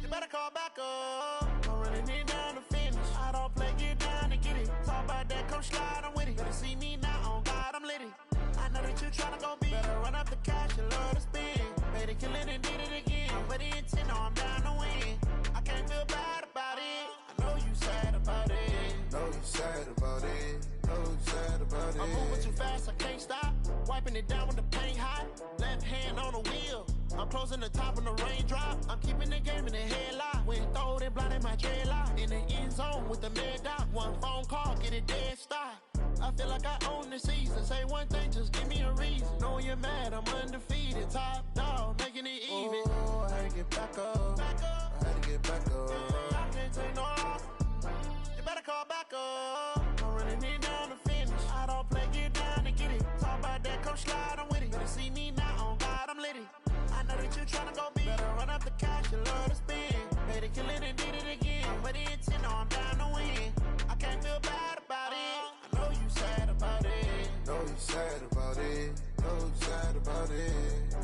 You better call back up. I'm running it down to finish. I don't play, get down to get it. Talk about that, come slide, I'm with it. Better see me now, on God, I'm lit it. I know that you tryna go big. Better run up the cash, you love to spend. Better kill it and did it again. But the intent, no, I'm down to win. I can't feel bad about it. I know you sad about it. Know you sad about it. Know you sad about it. I'm moving too fast, I can't stop. Wiping it down with the paint hot. Left hand on the wheel. I'm closing the top on the raindrop. I'm keeping the game in the headlock. When throwed and blinded my dreadlock. In the end zone with the mad dot. One phone call, get it dead stop. I feel like I own the season. Say one thing, just give me a reason. Knowing you're mad, I'm undefeated. Top dog, making it even. Oh, I had to get back up. I had to get back up. I can't take no loss. You better call back up. I'm running it down to finish. I don't play, get down to get it. Talk about that, come slide, I'm with it. Better see me now, on God, I'm lit it. I know that you tryna go big. Better run up the cash, you love to spend. Better kill it and did it again. But the intent, no, I'm down to win. I can't feel bad about it. I know you sad about it. Know you sad about it. Know you sad about it.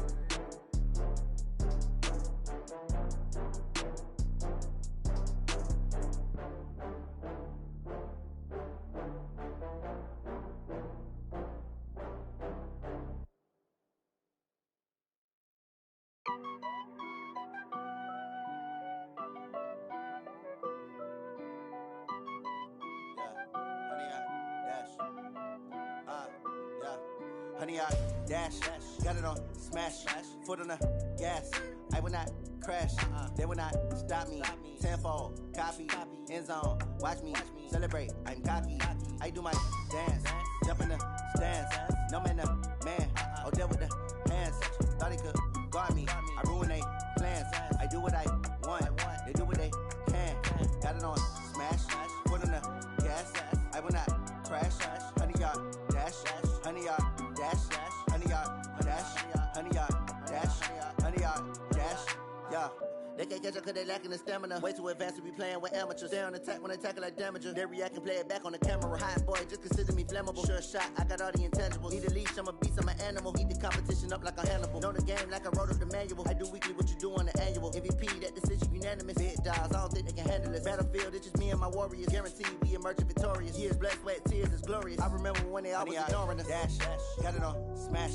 Honey, I dash, got it on smash, foot on the gas. I will not crash, they will not stop me. Tenfold, copy, end zone, watch me celebrate. I'm cocky, I do my dance, jump in the stands. No man, the man, oh, there with the hands. Thought he could guard me. I ruin they plans. I do what I want. They do what they can. Got it on smash. Foot on the gas. I will not crash. 100-yard dash. 100-yard dash. 100-yard dash. 100-yard dash. 100-yard dash. Yeah. They can't catch up cause they lacking the stamina. Way too advanced to be playing with amateurs. Stay on attack when they tackle like damager. They react and play it back on the camera. Hot boy, just consider me flammable. Sure shot, I got all the intangibles. Need a leash, I'm a beast, I'm an animal. Eat the competition up like a Hannibal. Know the game like I wrote up the manual. I do weekly what you do on the annual. MVP, that decision unanimous. Big dogs, I don't think they can handle this. Battlefield, it's just me and my warriors. Guaranteed we emerge victorious. Years, blood, sweat, tears, it's glorious. I remember when they always ignoring us. Dash, got it on smash.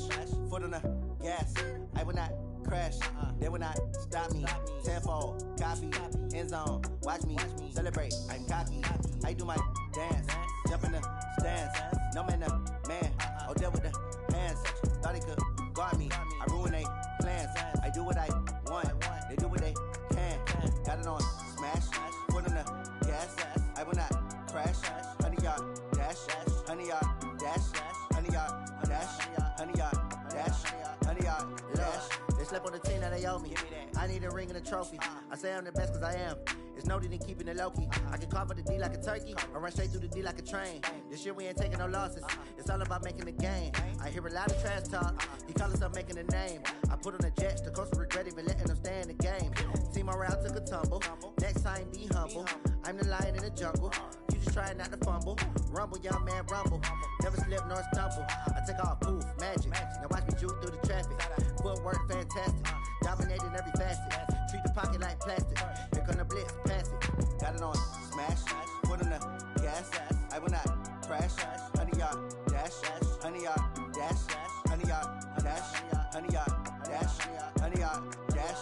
Foot on the gas. I will not crash. They will not stop me. Tenfold, copy, end zone. Watch me celebrate. I'm cocky. I do my dance. Jump in the stands. No man, man. Oh, there with the hands. Thought he could guard me. I ruin they plans. I do what I want. They do what they can. Got it on smash. Foot on the gas. I will not crash. 100-yard dash. 100-yard dash. 100-yard dash. 100-yard dash. 100-yard dash. They slept on the team that they owe me. I need a ring and a trophy. I say I'm the best cause I am. It's noted in keeping it low-key. I can carve up the D like a turkey or run straight through the D like a train. This year we ain't taking no losses. It's all about making the game. I hear a lot of trash talk. He call himself making a name. I put on the Jets. The coach will regret even letting them stay in the game. Team morale took a tumble. Next time be humble. I'm the lion in the jungle. You just try not to fumble. Rumble, young man, rumble. Never slip nor stumble. I take off, poof, magic. Now watch me juke through the traffic. Footwork fantastic. Dominating every facet. Treat the pocket like plastic. Here come the blitz, pass it. Got it on smash. Foot on the gas. I will not crash. 100-yard dash. 100-yard dash. 100-yard dash. 100-yard dash. 100-yard dash.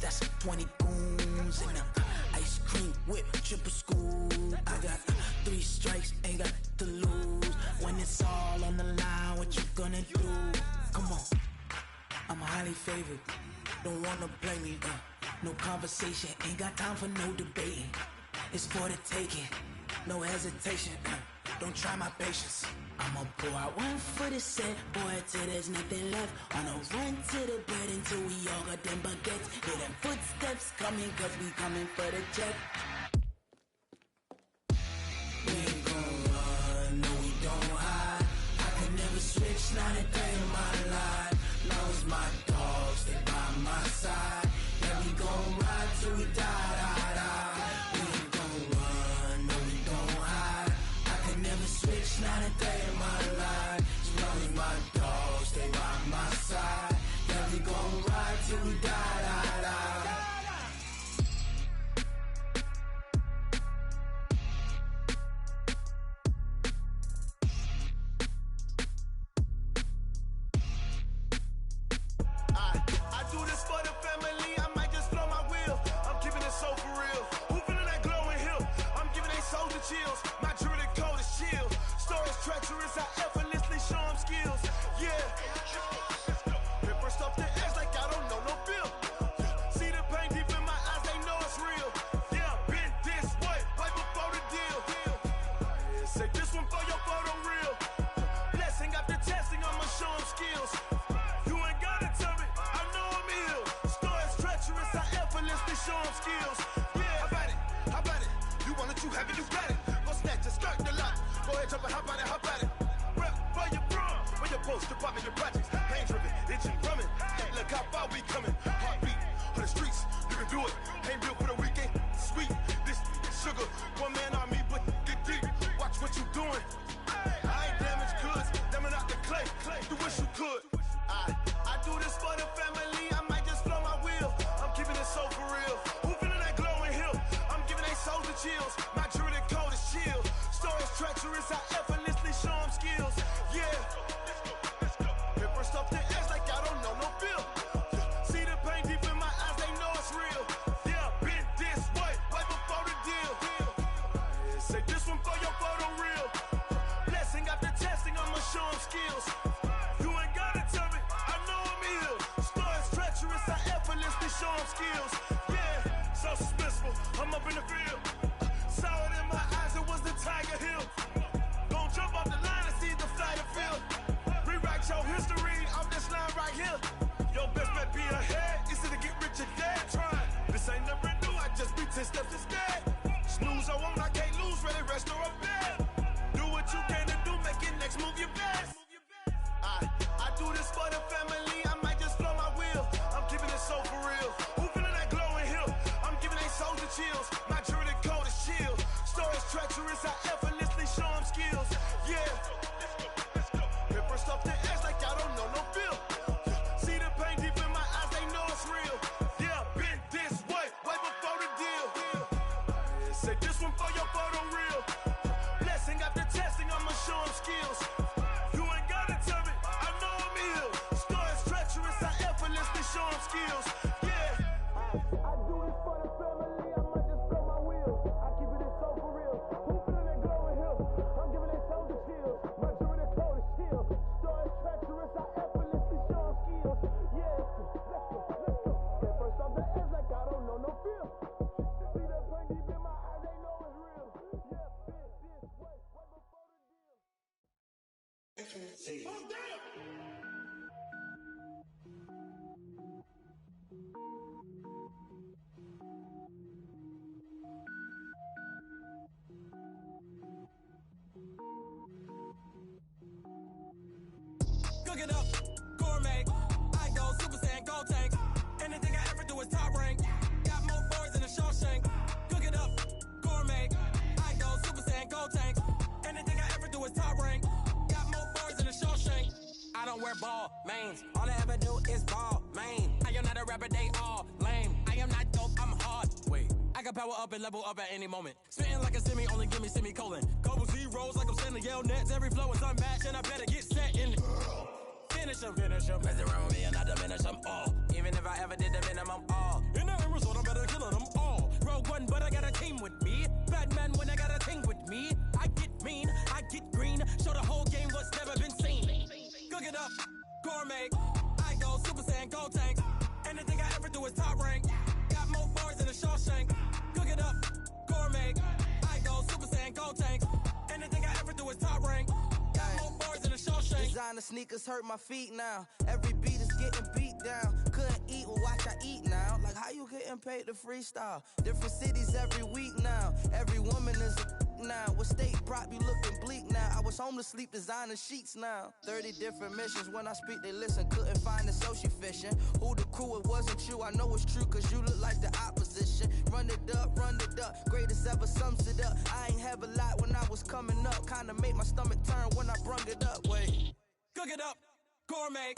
that's 20 goons. And ice cream whip, triple scoop. I got 3 strikes, ain't got to lose. When it's all on the line, what you gonna do? Come on, I'm highly favored. Don't wanna play me, no conversation, ain't got time for no debating. It's for the taking, no hesitation, don't try my patience. I'ma pour out one for the set, boy, till there's nothing left. On a run to the bed until we all got them baguettes. Hear them footsteps coming, cause we coming for the check. We ain't gon' run, no we don't hide. I can never switch, not a day in my life. Long as my dogs stay by my side. Yeah, we gon' ride till we die, die, die. We ain't gon' run, no we don't hide. I can never switch, not a day in my life. As long as my dogs stay by my side. Yeah, we gon' ride till we die, die, die. I do this for the family, I might just blow my wheel. I'm keeping it so for real. Who feeling that glowing hill? I'm giving they soldier chills. My jewelry code is chill. Stories treacherous, I effortlessly show them skills. Yeah. Paper stuff the edge like I don't know no feel. See the pain deep in my eyes, they know it's real. Yeah, been this way, right before the deal. Say this one for your photo real. Blessing after testing, I'ma show them skills. You ain't gotta tell me, I know I'm ill. Stories treacherous, I effortlessly show them skills. Yeah, how about it? How about it? You want it, you have it, you got it. Go snatch it, skirt the lot. Go ahead, jump it, how about it, how about it? Rep for your brum, for your post, department, your projects. Pain driven, itching, drumming. Hey, look how far we coming. Heartbeat on the streets, you can do it. Ain't built for the weekend, sweet. This sugar, one man army, but get deep. Watch what you doing. I ain't damaged goods, damn out the clay. You wish you could. I do this for the family, I might just blow my wheel. I'm keeping it so for real. Who feeling that glowing hill? I'm giving they soldier chills. My jewelry code is chill. Stories treacherous, I effortlessly show them skills. Yeah. Paper stuff the edge like I don't know no feel. See the pain deep in my eyes, they know it's real. Yeah, been this way, right before the deal. Say this one for your photo real. Blessing after testing, I'ma show them skills. You ain't gotta tell me, I know I'm ill. Stories treacherous, I effortlessly show them skills. Yeah, so suspenseful, I'm up in the field. Saw it in my eyes, it was the Tiger Hill. Gon' jump off the line and see the flight of field. Rewrite your history off this line right here. Your best bet be ahead, easy to get rich or dead. Trying, this ain't never new, I just be 10 steps instead. Snooze, I won't, I can't lose, ready, rest or up bed. Do what you can to do, make it next move your best. I do this for the family, I might just blow my wheel. I'm keeping it so for real. Who feeling that glowing hill? I'm giving they soldier chills. My jewelry code is chill. Stories treacherous, I effortlessly show them skills. Yeah. Paper stuff the edge like I don't know no feel. See the pain deep in my eyes, they know it's real. Yeah, been this way, right before the deal. Say this one for your photo real. Blessing after testing, I'ma show them skills. You ain't gotta tell me, I know I'm ill. Stories treacherous, I effortlessly show them skills. Yeah. I do this for the family, I might just blow my wheel. I keep it so for real. Who feeling that glowing hill? I'm giving they soldier chills. My jewelry code is chill. Stories treacherous, I effortlessly show them skills. Yeah, let's go. Get first off the edge like I don't know no feel. See that pain deep in my eyes, they know it's real. Yeah, been this way, right before the deal. Cook it up, gourmet. I go Super Saiyan, gold tank. Anything I ever do is top rank. Got more boys in a Shawshank. Cook it up, gourmet. I go Super Saiyan, gold tank. Anything I ever do is top rank. Got more boys in a Shawshank. I don't wear ball mains. All I ever do is ball main. I am not a rapper, they all lame. I am not dope, I'm hard. Wait, I can power up and level up at any moment. Spitting like a semi, only give me semicolon. Couple zeros like I'm sending yell nets. Every flow is unmatched and I better get set in. finish them. Mess around with me and I diminish them all. Even if I ever did the minimum, all. In the result, I'm better killing them all. Rogue One, but I got a team with me. Batman when I got a thing with me. I get mean, I get green. Show the whole game what's never been seen. Cook it up, gourmet. I go Super Saiyan, go tank. Anything I ever do is top rank. Got more bars than a Shawshank. Cook it up, gourmet. I go Super Saiyan, go tank. Anything I ever do is top rank. Got more bars than a Shawshank. Designer sneakers hurt my feet now. Every beat is getting beat down. Couldn't eat, well watch I eat now. Like how you getting paid to freestyle? Different cities every week now. Every woman is a now. With state prop, you looking bleak now. I was home to sleep, designer sheets now. 30 different missions. When I speak, they listen. Couldn't find it, so she fishing. Who the crew, it wasn't you. I know it's true, cause you look like the opposition. Run it up, greatest ever sums it up. I ain't have a lot when I was coming up. Kinda made my stomach turn when I brung it up. Wait. Cook it up, gourmet.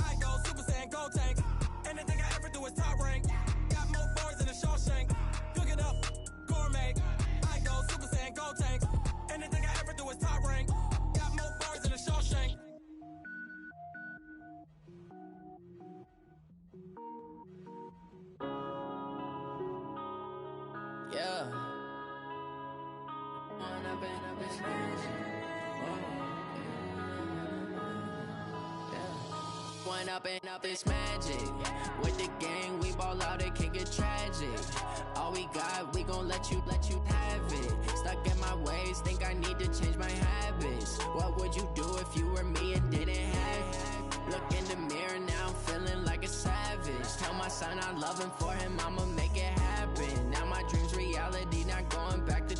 I go Super Saiyan, go tank. Anything I ever do is top rank. Got more bars than a Shawshank. Cook it up, gourmet. I go Super Saiyan, go tank. Anything I ever do is top rank. Got more bars than a Shawshank. Yeah. One up and up is magic. With the gang, we ball out, it can get tragic. All we got, we gon' let you have it. Stuck in my ways, think I need to change my habits. What would you do if you were me and didn't have it? Look in the mirror now, I'm feeling like a savage. Tell my son I love him, for him I'ma make it happen. Now my dream's reality, not going back to.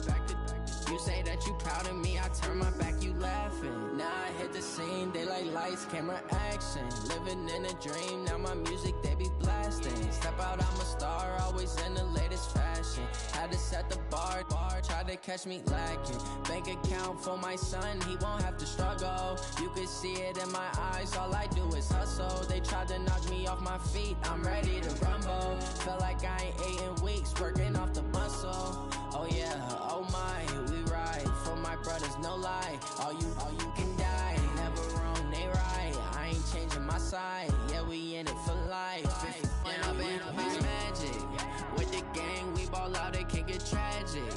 You say that you proud of me, I turn my back, you laughing. Now I hit the scene, they like lights, camera, action. Living in a dream, now my music, they be blasting. Step out, I'm a star, always in the latest fashion. Had to set the bar, try to catch me lacking. Bank account for my son, he won't have to struggle. You can see it in my eyes, all I do is hustle. They tried to knock me off my feet, I'm ready to rumble. Felt like I ain't ate in weeks, working off the muscle. Oh yeah, oh my, we ride for my brothers, no lie. All you can die, never wrong, they right. I ain't changing my side, yeah, we in it for life. When up and up is magic. With the gang, we ball out, it can get tragic.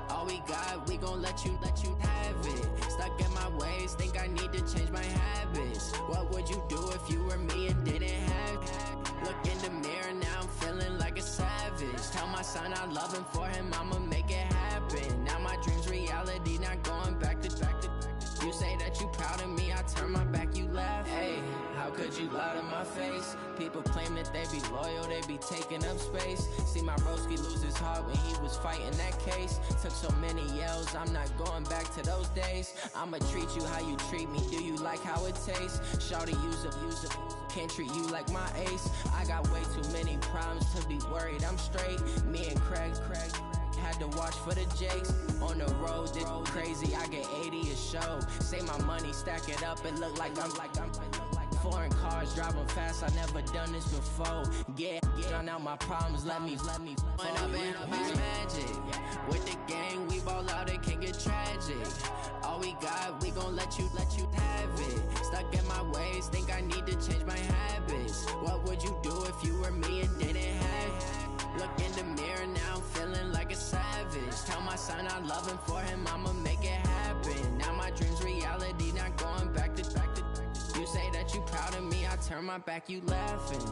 All we got, we gon' let you have it. Stuck in my ways, think I need to change my habits. What would you do if you were me and didn't have it? Look in the mirror, now I'm feeling like a savage. Tell my son I love him, for him I'ma make it happen. Now my dream's reality, not going back to. You say that you proud of me, I turn my back, you laugh. Hey, how could you lie to my face? People claim that they be loyal, they be taking up space. See my broski lose his heart when he was fighting that case. Took so many yells, I'm not going back to those days. I'ma treat you how you treat me, do you like how it tastes? Shawty, use it, can't treat you like my ace. I got way too many problems to be worried, I'm straight. Me and Craig had to watch for the Jakes. On the road, this crazy, I get 80 a show. Say my money, stack it up, it look like I'm foreign cars, driving fast, I never done this before. Get on out my problems, let me When up and up is magic. With the gang, we ball out, it can get tragic. All we got, we gon' let you have it. Stuck in my ways, think I need to change my habits. What would you do if you were me and didn't have it? Look in the mirror, now I'm feeling like a savage. Tell my son I love him, for him I'ma make it happen. Now my dream's reality, not going back to. You say that you proud of me, I turn my back, you laughing.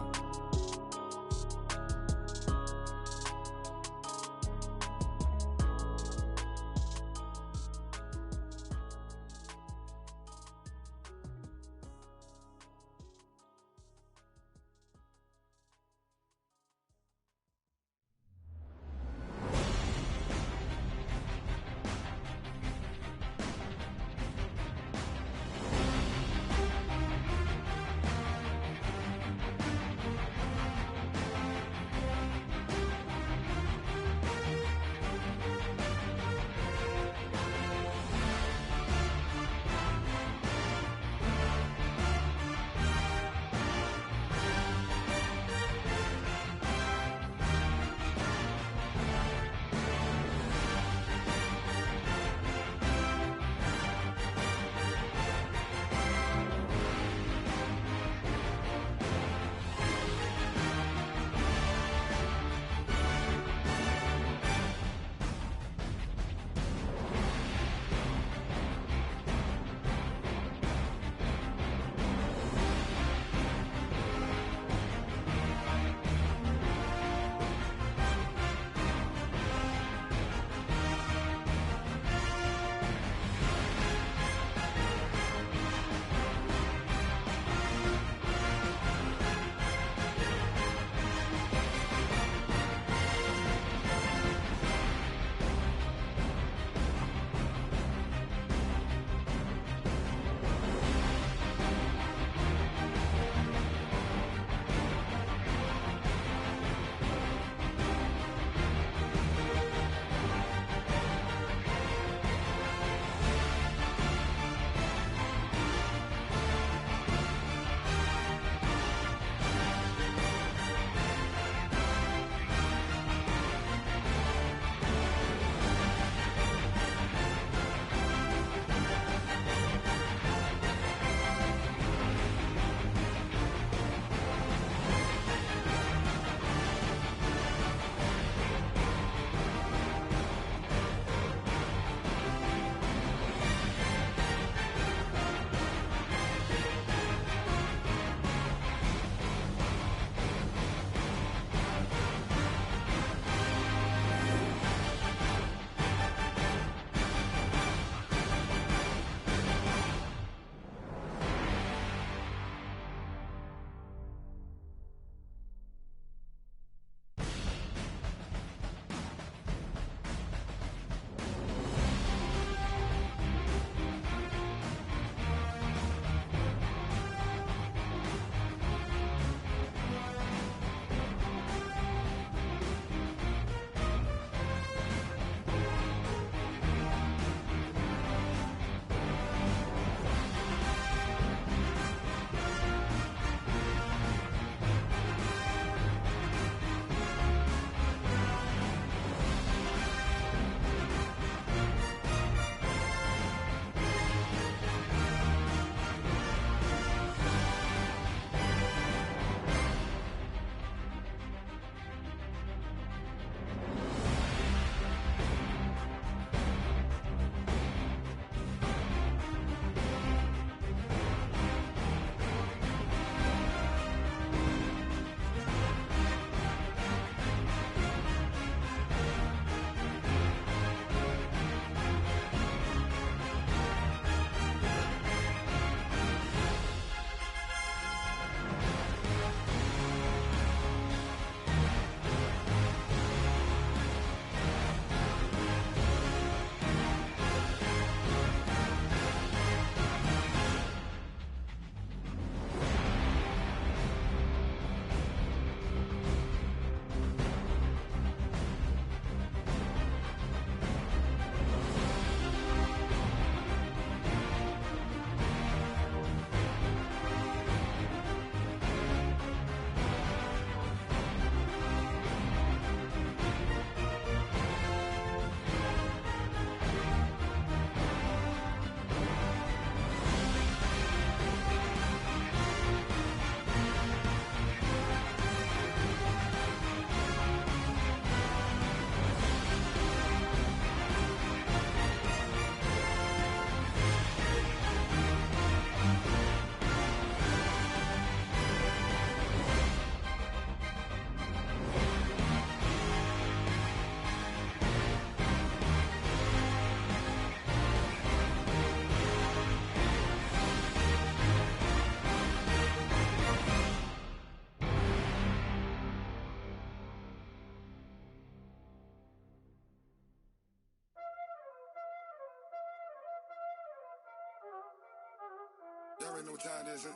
already know what time it is, huh?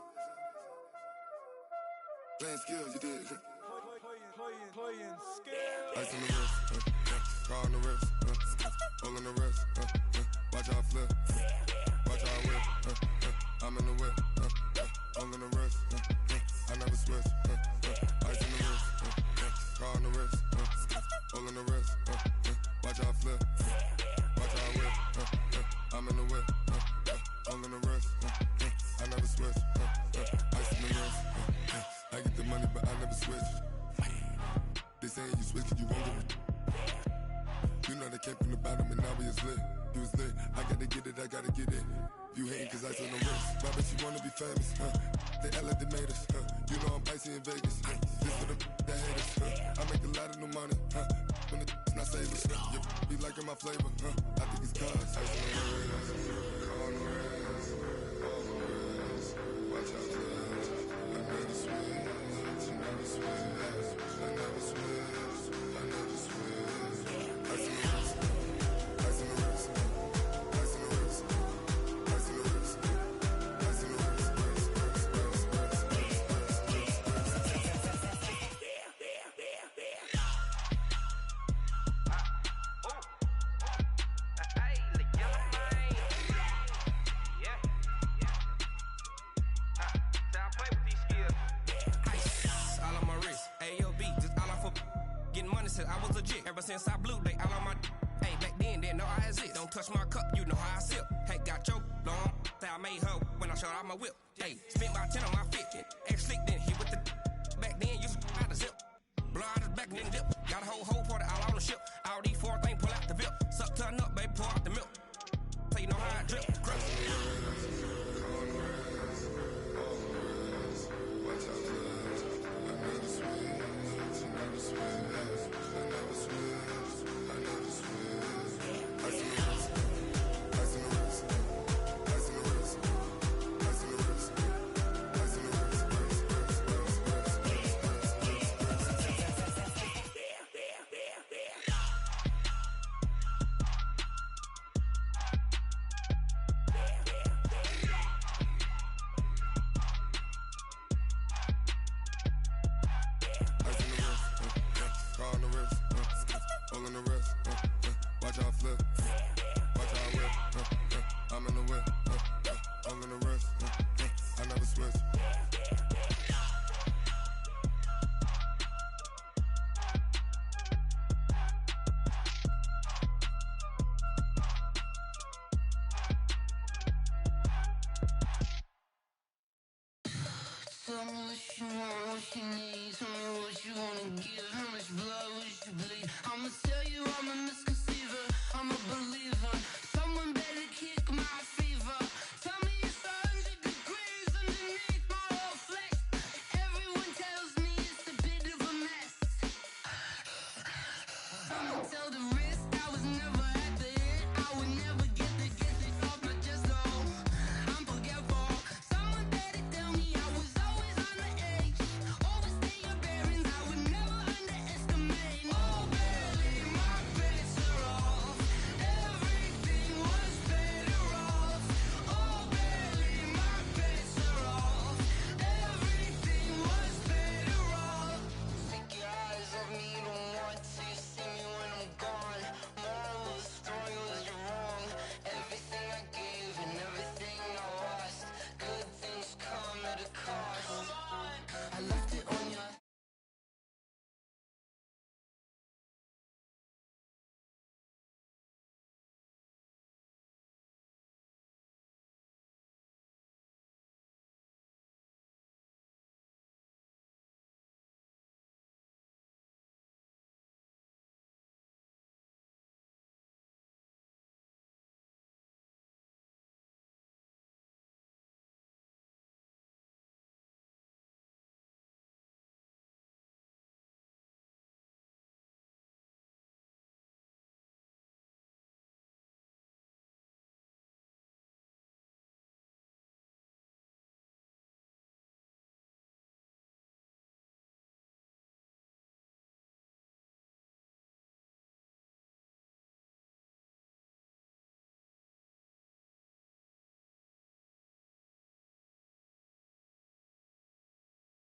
Playing skills, you did. Playing skills. Ice on the wrist, car on the wrist, hole in the wrist, watch how I flip, watch how I whip, I'm in the whip, hole in the wrist, I never switch, ice on the wrist, car on the wrist, hole in the wrist, watch how I flip, watch how I whip, I'm in the whip, hole in the wrist, I never switch, ice on the wrist, I get the money but I never switch. They saying you switch 'cause you won't get it. You know they came from the bottom and now we is lit. You was lit, I gotta get it, I gotta get it. You hating 'cause ice on the wrist. My bitch, you wanna be famous, They act like they made us, You know I'm icy in Vegas, This for the that hate us, I make a lot of new money, When it's not savers, You be liking my flavor, I think it's cause ice on the wrist, on the wrist, on the wrist. Watch out, cuz I never switch, I never switch. I never switch, I never switch. Ice in the wrist, ice in the wrist, ice in the wrist, ice in the wrist, ice in the wrist, I was legit ever since I blew they all on my hey back then didn't know I exist. Don't touch my cup, you know how I sip. Hey, got your long say I made her when I showed out my whip. Hey, spent about 10 on my 50. Ex slick then hit with the back then used to out the zip. Blow out his back then dip. Got a whole party all on the ship. All these four things pull out the VIP. Suck turn up, baby, pour out the milk. So you know how I drip. Crush. Watch out, cuz I never switch, I never switch. Tell me what you want, what you need. Tell me what you wanna give me.